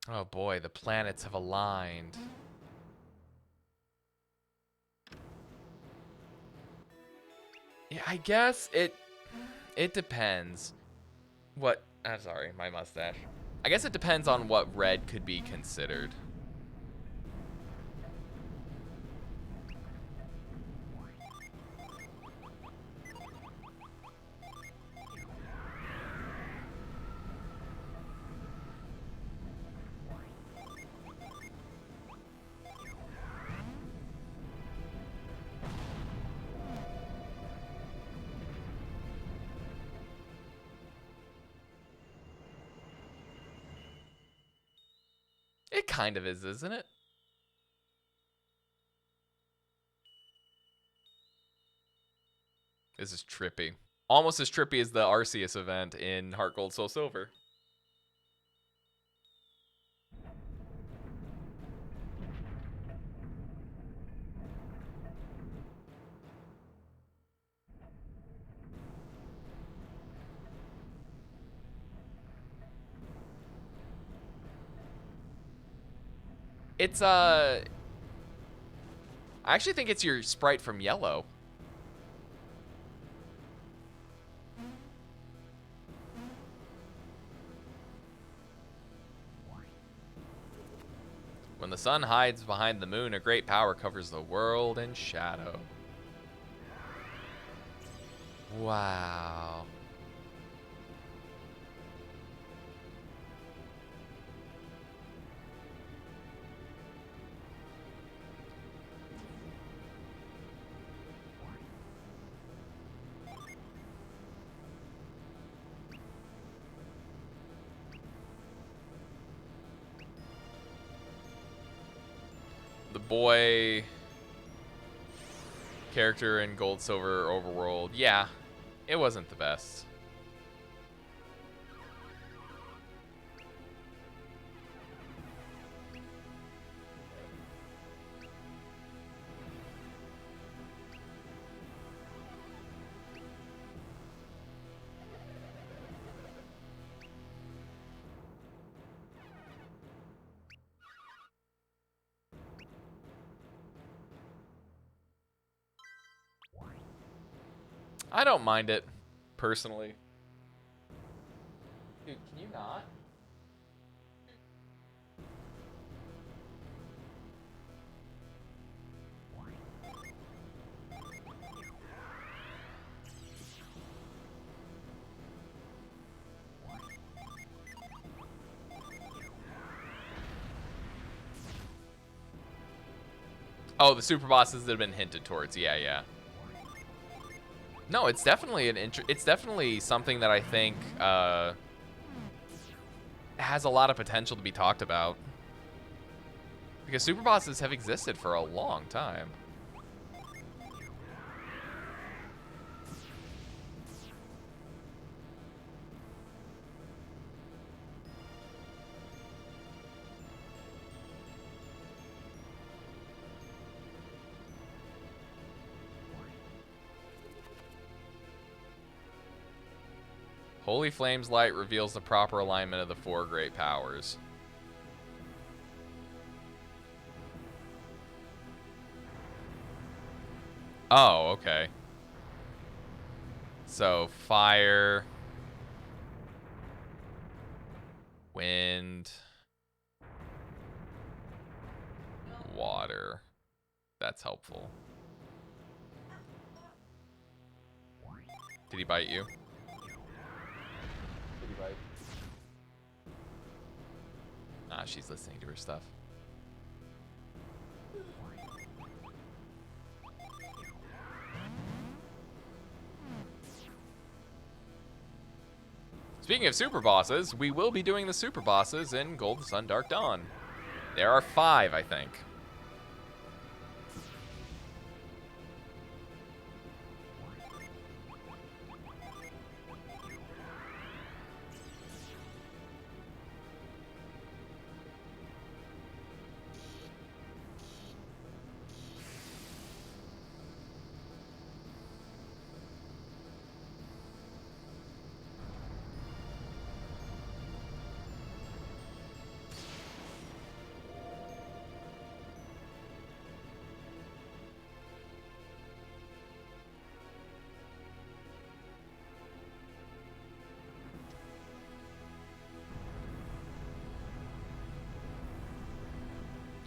Oh boy, the planets have aligned. Yeah, I guess it depends. What? I'm sorry, my mustache. I guess it depends on what red could be considered. It kind of is, isn't it? This is trippy. Almost as trippy as the Arceus event in Heart Gold Soul Silver. It's I actually think it's your sprite from Yellow. When the sun hides behind the moon, a great power covers the world in shadow. Wow. The boy character in Gold Silver Overworld, yeah, it wasn't the best. I don't mind it, personally. Dude, can you not? Oh, the super bosses that have been hinted towards. Yeah, yeah. No, it's definitely it's definitely something that I think has a lot of potential to be talked about. Because super bosses have existed for a long time. Holy Flame's light reveals the proper alignment of the four great powers. Oh, okay. So, fire, wind, water. That's helpful. Did he bite you? Did he bite? Ah, she's listening to her stuff. Speaking of super bosses, we will be doing the super bosses in Golden Sun Dark Dawn. There are 5, I think.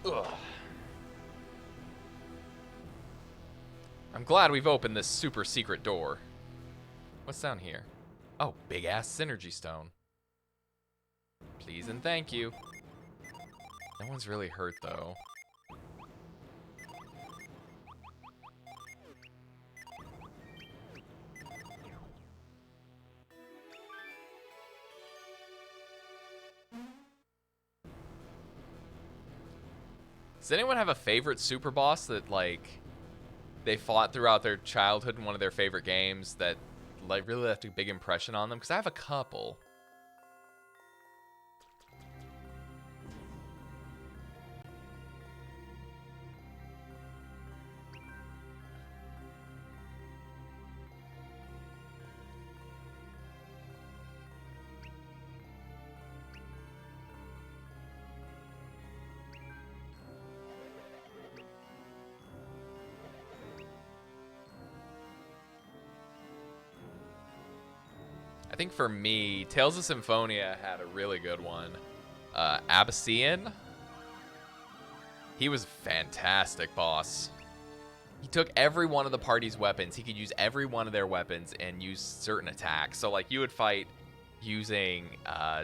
Ugh. I'm glad we've opened this super secret door. What's down here? Oh, big ass Psynergy stone. Please and thank you. No one's really hurt though. Does anyone have a favorite super boss that, like, they fought throughout their childhood in one of their favorite games that, like, really left a big impression on them? Because I have a couple. I think for me, Tales of Symphonia had a really good one. Abyssian. He was a fantastic boss. He took every one of the party's weapons. He could use every one of their weapons and use certain attacks. So, like, you would fight using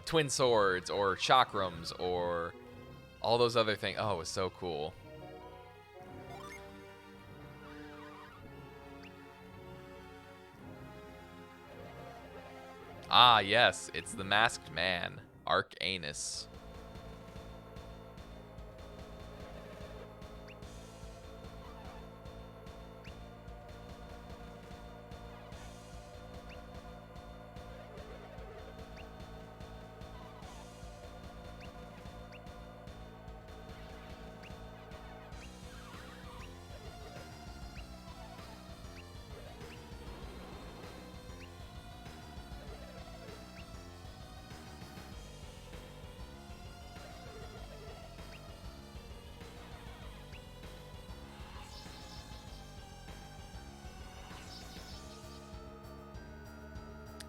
twin swords or chakrams or all those other things. Oh, it was so cool. Ah, yes, it's the Masked Man, Arcanus.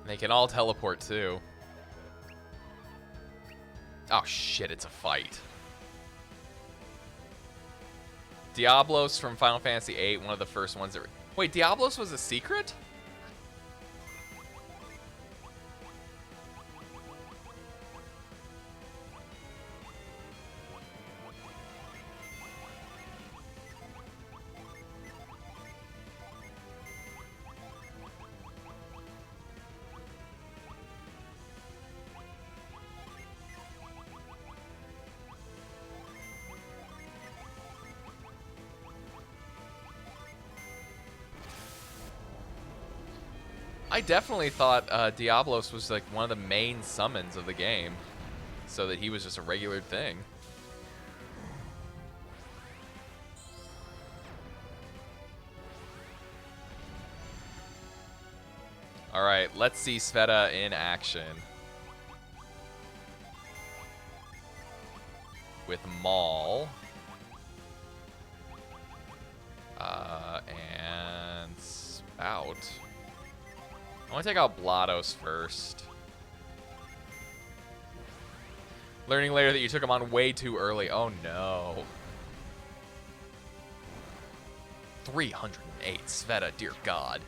They can all teleport too. Oh shit, it's a fight. Diablos from Final Fantasy VIII, one of the first ones that... Wait, Diablos was a secret? I definitely thought Diablos was like one of the main summons of the game, so that he was just a regular thing. All right, let's see Sveta in action with Maul and Spout. I want to take out Blados first. Learning later that you took him on way too early. Oh no. 308, Sveta, dear God.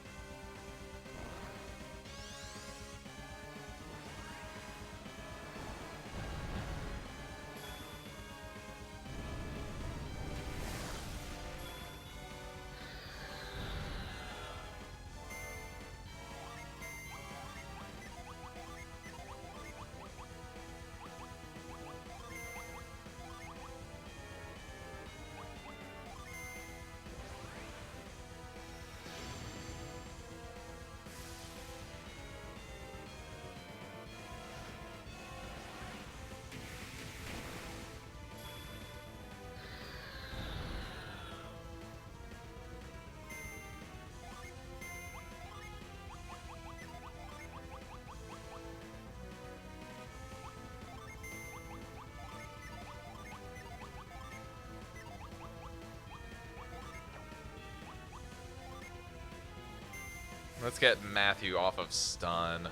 Let's get Matthew off of stun.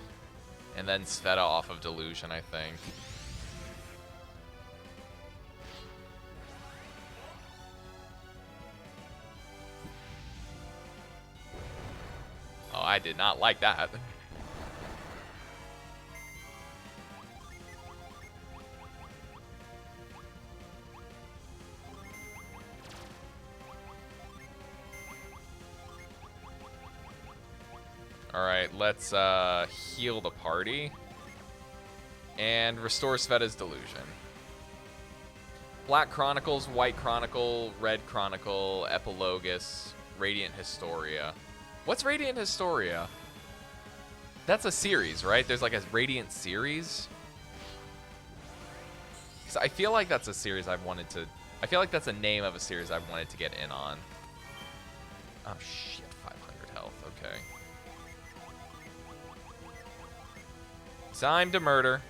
And then Sveta off of delusion, I think. Oh, I did not like that. Alright, let's heal the party. And restore Sveta's delusion. Black Chronicles, White Chronicle, Red Chronicle, Epilogus, Radiant Historia. What's Radiant Historia? That's a series, right? There's like a Radiant series? 'Cause I feel like that's a series I've wanted to... I feel like that's a name of a series I've wanted to get in on. Oh shit, 500 health, okay. Time to murder.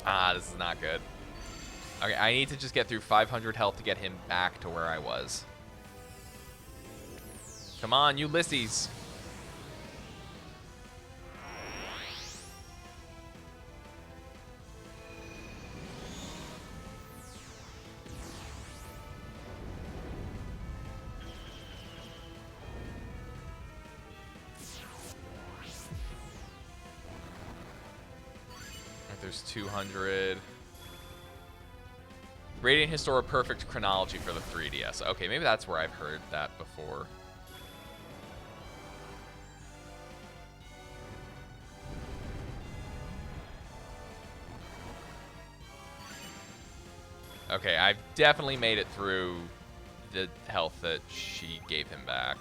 Ah, this is not good. Okay, I need to just get through 500 health to get him back to where I was. Come on, Ulysses. There's 200. Radiant Historia Perfect Chronology for the 3DS. Okay, maybe that's where I've heard that before. Okay, I've definitely made it through the health that she gave him back.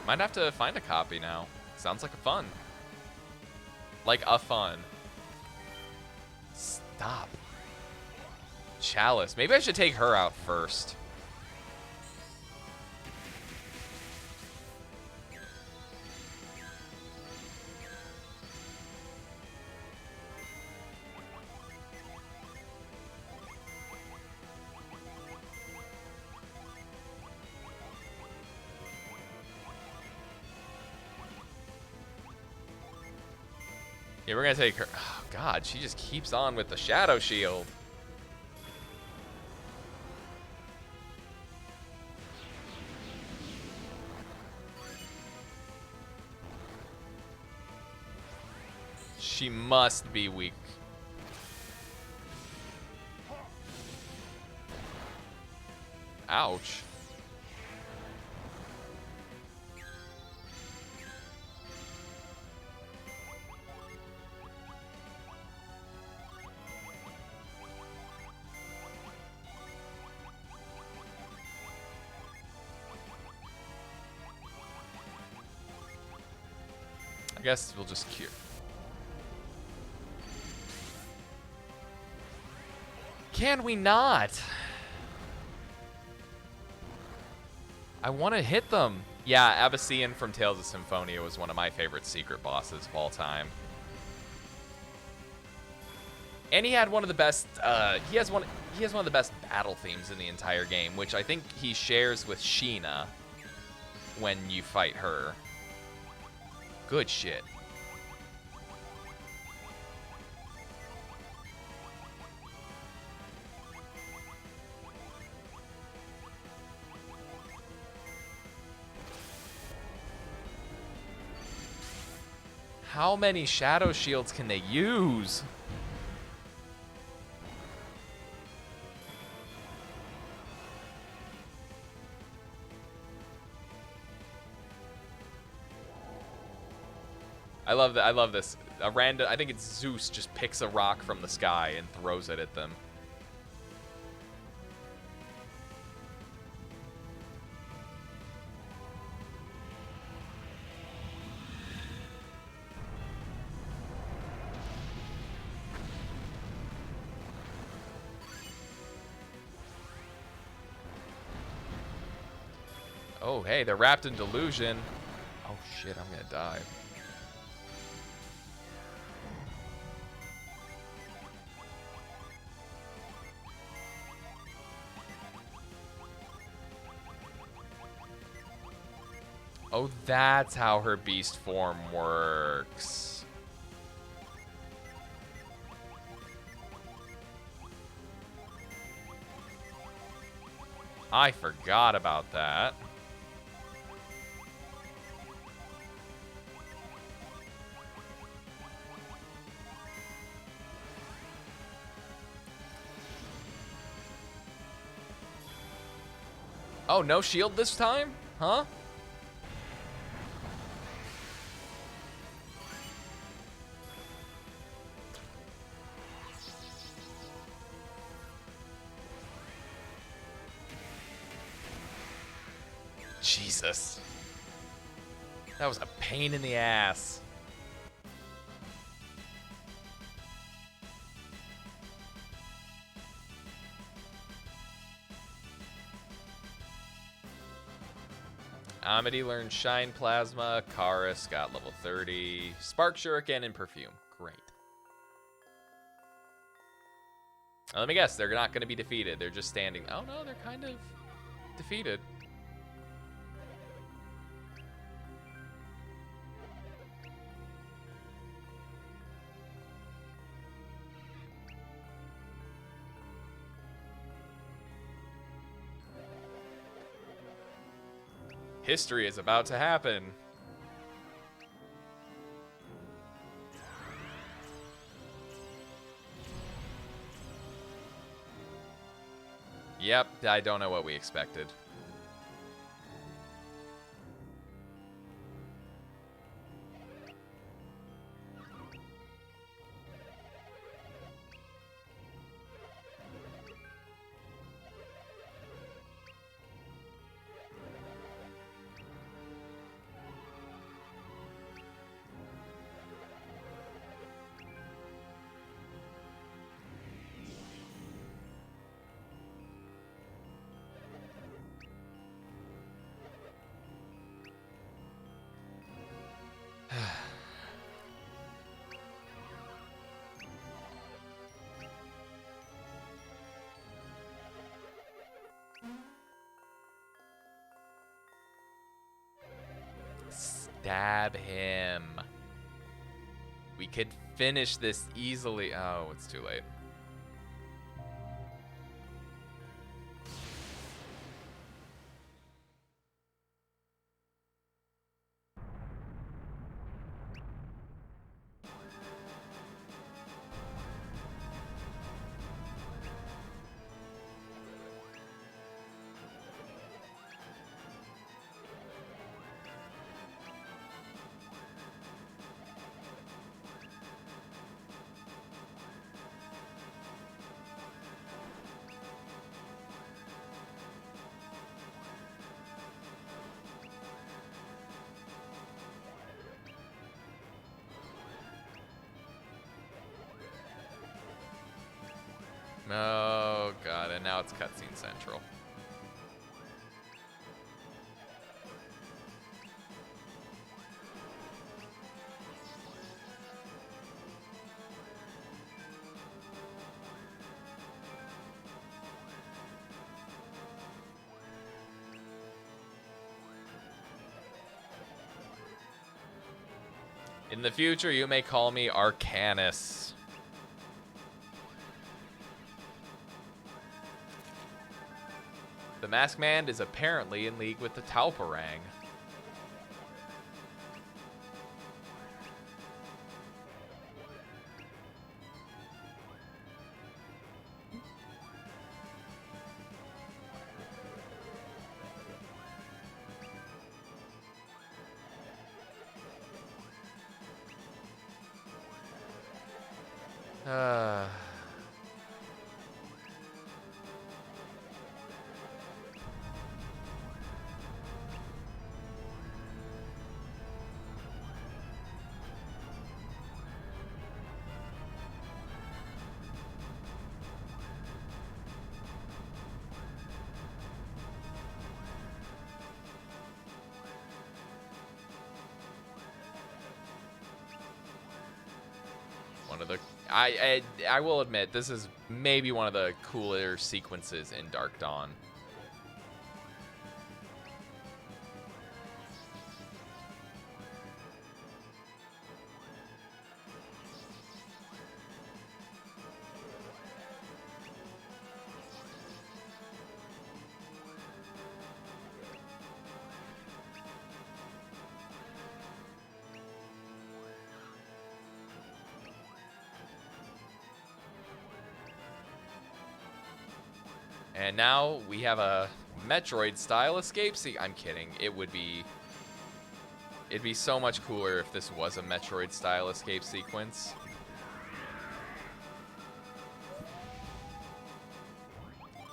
Might have to find a copy now. Sounds like a fun. Like a fun. Stop. Chalice. Maybe I should take her out first. Yeah, we're gonna take her. Oh, God, she just keeps on with the Shadow Shield. She must be weak. Ouch. I guess we'll just cure. Can we not? I want to hit them. Yeah, Abyssinian from Tales of Symphonia was one of my favorite secret bosses of all time. And he had one of the best. He has one of the best battle themes in the entire game, which I think he shares with Sheena when you fight her. Good shit. How many Shadow Shields can they use? I love that. I love this. A random. I think it's Zeus just picks a rock from the sky and throws it at them. Oh, hey, they're wrapped in delusion. Oh, shit, I'm gonna die. Oh, that's how her beast form works. I forgot about that. Oh, no shield this time? Huh? Jesus. That was a pain in the ass. Amity learned Shine Plasma. Karis got level 30. Spark Shuriken and Perfume. Great. Now, let me guess, they're not going to be defeated. They're just standing. Oh, no, they're kind of defeated. History is about to happen. Yep, I don't know what we expected. Stab him. We could finish this easily. Oh, it's too late. Oh, God, and now it's cutscene central. In the future, you may call me Arcanus. The Masked Man is apparently in league with the Tauparang. I will admit, this is maybe one of the cooler sequences in Dark Dawn. And now we have a Metroid-style escape I'm kidding. It'd be so much cooler if this was a Metroid-style escape sequence.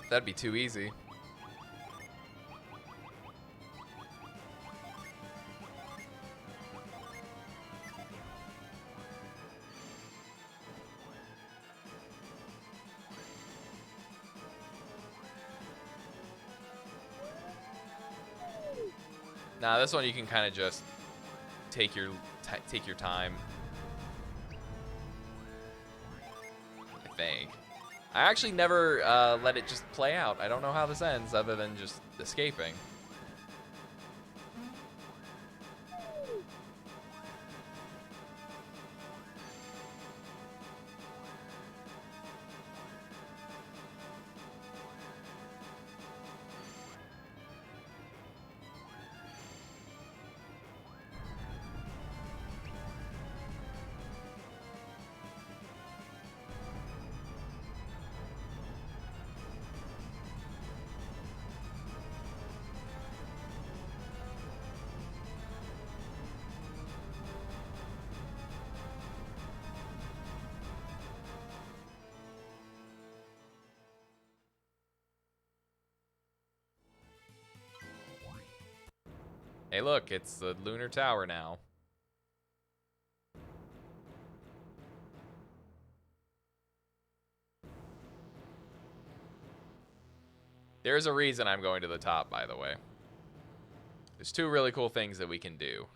That'd be too easy. Nah, this one you can kind of just take your time. I think. I actually never let it just play out. I don't know how this ends other than just escaping. Hey, look, it's the Lunar Tower now. There's a reason I'm going to the top, by the way. There's two really cool things that we can do.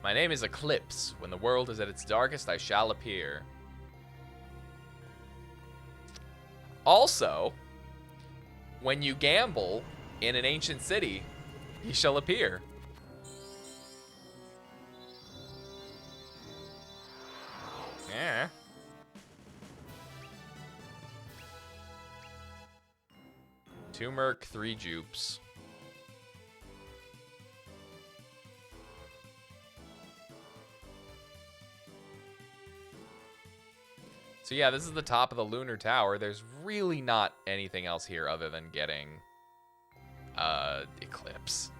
My name is Eclipse. When the world is at its darkest, I shall appear. Also, when you gamble in an ancient city, he shall appear. Yeah. Two Merc, 3 Jupes. So yeah, this is the top of the Lunar Tower. There's really not anything else here other than getting Eclipse.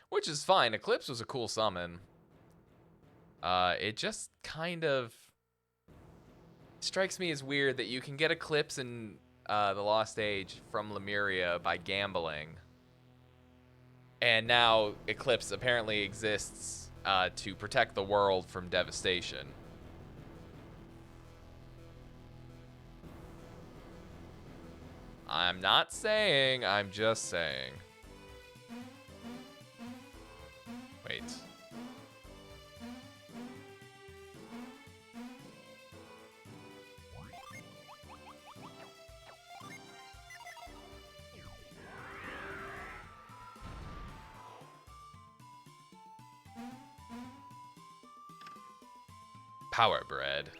Which is fine. Eclipse was a cool summon. It just kind of strikes me as weird that you can get Eclipse in the Lost Age from Lemuria by gambling. And now Eclipse apparently exists to protect the world from devastation. I'm not saying, I'm just saying. Wait. Power bread.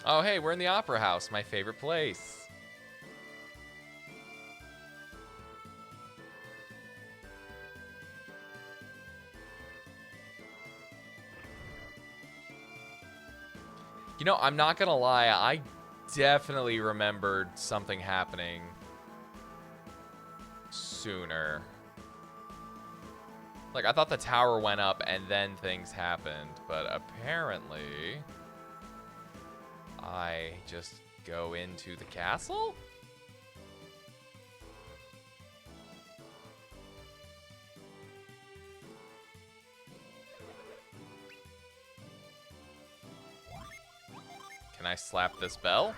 Oh, hey, we're in the Opera House, my favorite place. You know, I'm not gonna lie, I definitely remembered something happening sooner. Like, I thought the tower went up and then things happened, but apparently I just go into the castle? Can I slap this bell?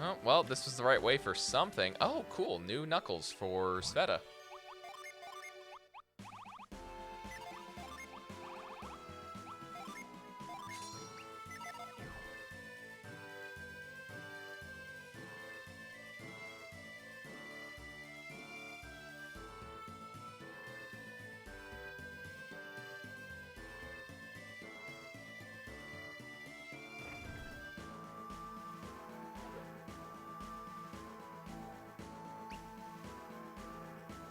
Oh, well, this was the right way for something. Oh, cool. New knuckles for Sveta.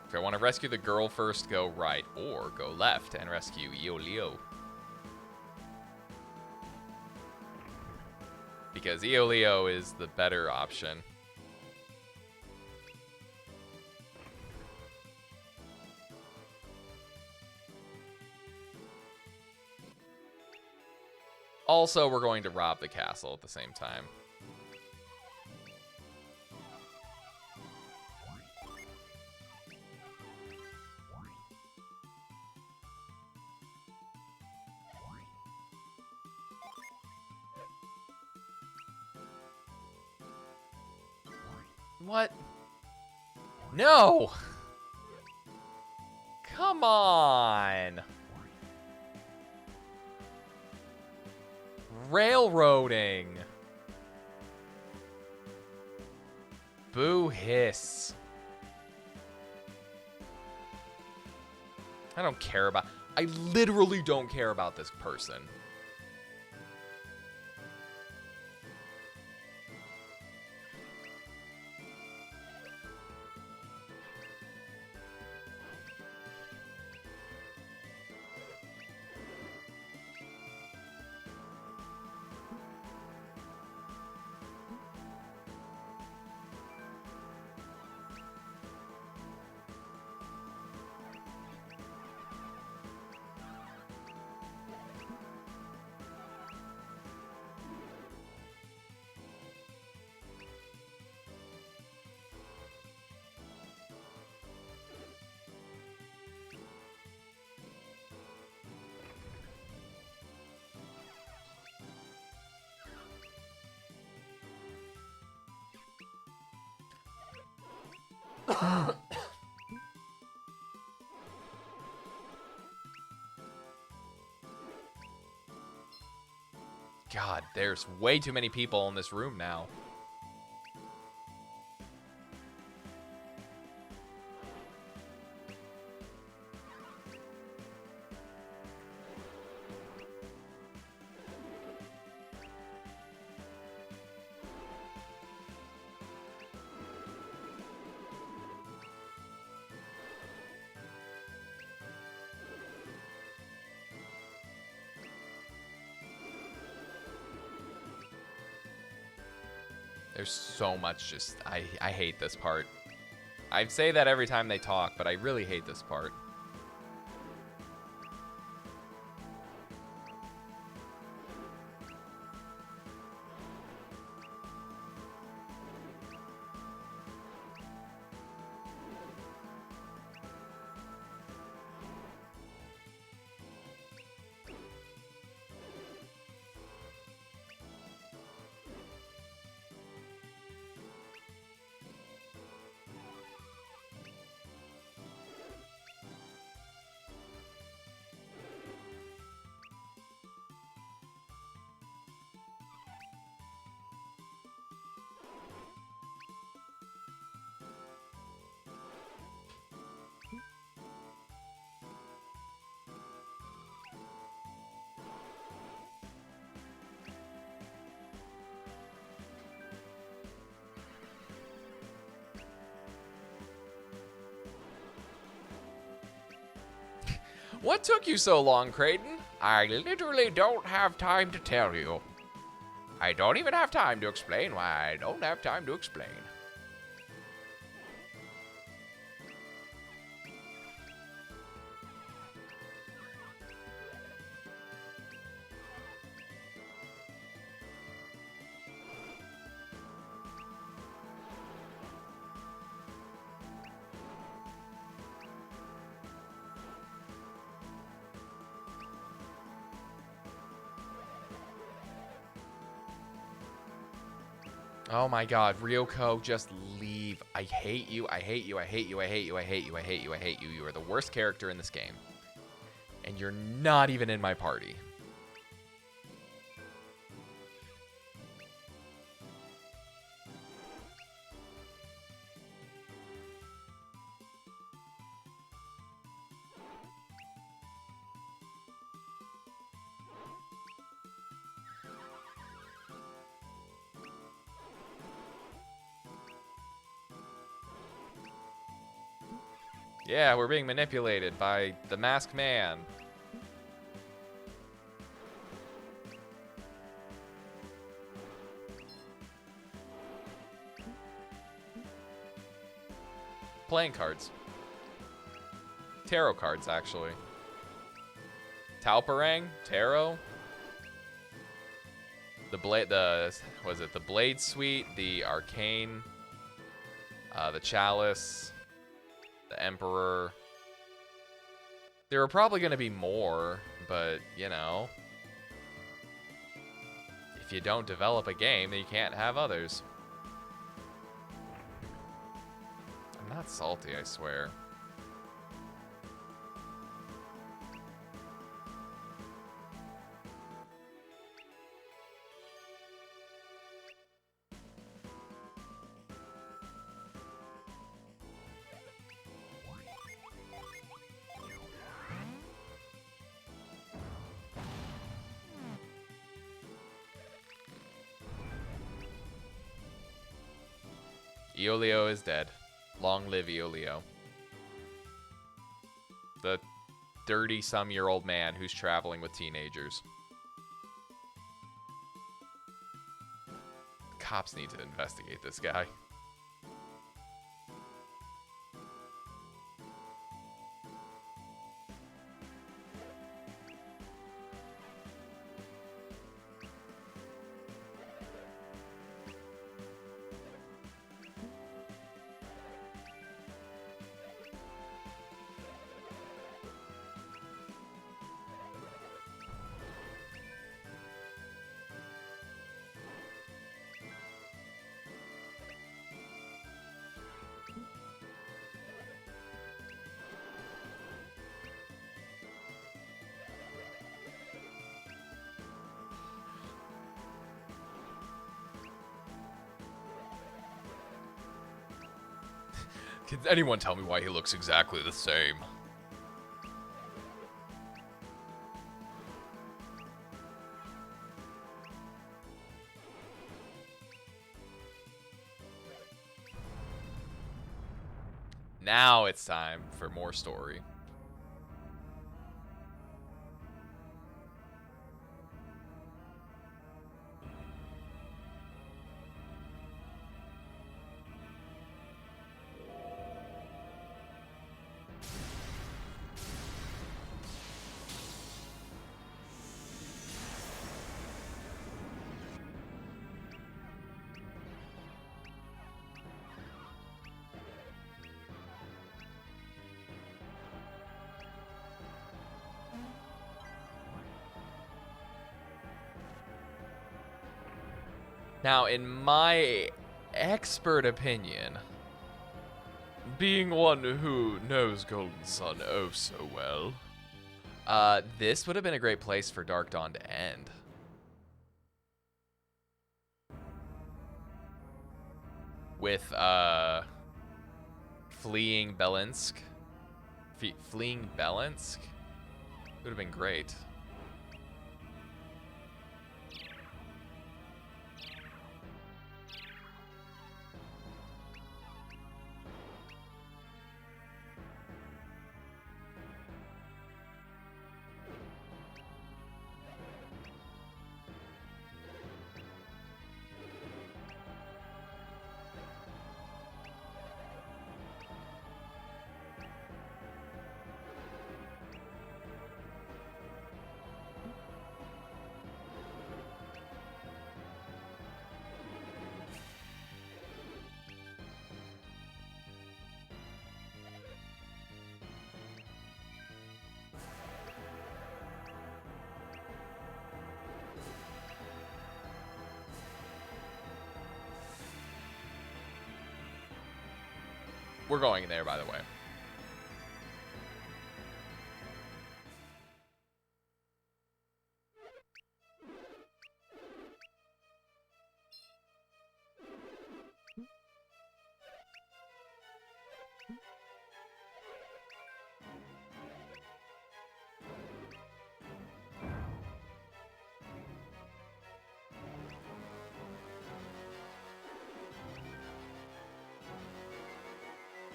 If I want to rescue the girl first, go right, or go left and rescue Eoleo. Because Eoleo is the better option. Also, we're going to rob the castle at the same time. What? No! Come on! Railroading! Boo hiss. I don't care about... I literally don't care about this person. God, there's way too many people in this room now. There's so much just... I hate this part. I say that every time they talk, but I really hate this part. What took you so long, Creighton? I literally don't have time to tell you. I don't even have time to explain why I don't have time to explain. Oh my god, Ryoko, just leave. I hate you, I hate you, I hate you, I hate you, I hate you, I hate you, I hate you. You are the worst character in this game. And you're not even in my party. Yeah, we're being manipulated by the masked man. Playing cards. Tarot cards, actually. Talparang? Tarot? Was it the Blade Suite, the Arcane, the Chalice, the Emperor. There are probably going to be more, but, you know, if you don't develop a game, then you can't have others. I'm not salty, I swear. Iolio is dead. Long live Iolio. The 30-some-year-old man who's traveling with teenagers. Cops need to investigate this guy. Can anyone tell me why he looks exactly the same? Now it's time for more story. Now, in my expert opinion, being one who knows Golden Sun oh so well, this would have been a great place for Dark Dawn to end. With, fleeing Belensk. Fleeing Belensk? Would have been great. We're going there, by the way.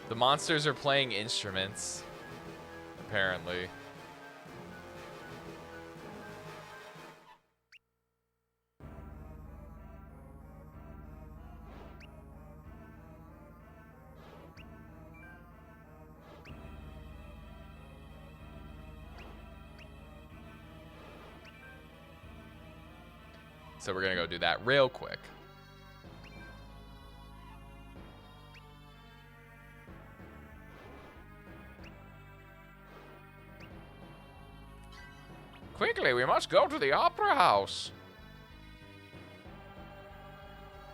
The monsters are playing instruments, apparently. So we're gonna go do that real quick. Quickly, we must go to the opera house.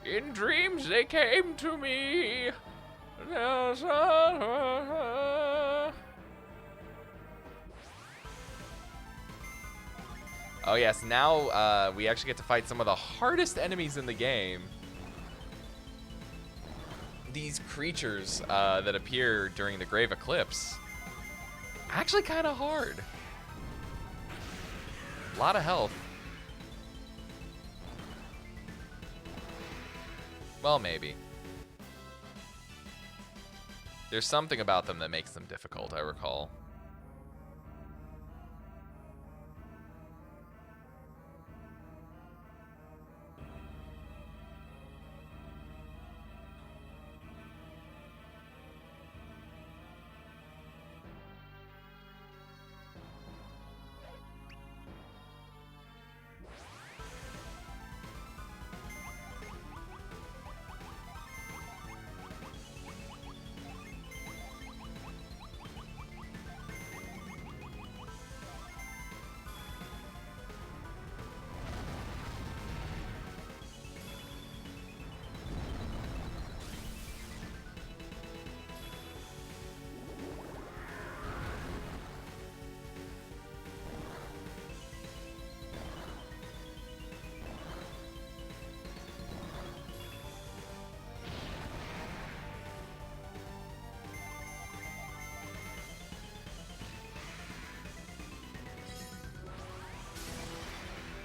In dreams they came to me. Oh yes, now we actually get to fight some of the hardest enemies in the game. These creatures that appear during the Grave Eclipse. Actually kind of hard. A lot of health. Well, maybe. There's something about them that makes them difficult, I recall.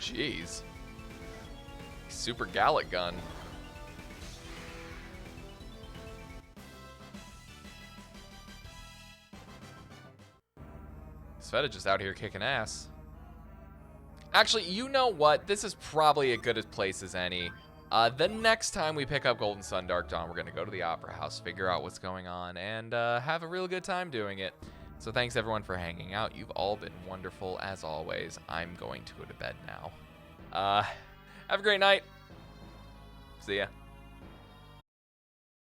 Jeez. Super Gallic gun. Sveta just out here kicking ass. Actually, you know what? This is probably as good a place as any. The next time we pick up Golden Sun Dark Dawn, we're going to go to the Opera House, figure out what's going on, and have a real good time doing it. So thanks everyone for hanging out. You've all been wonderful as always. I'm going to go to bed now. Have a great night. See ya.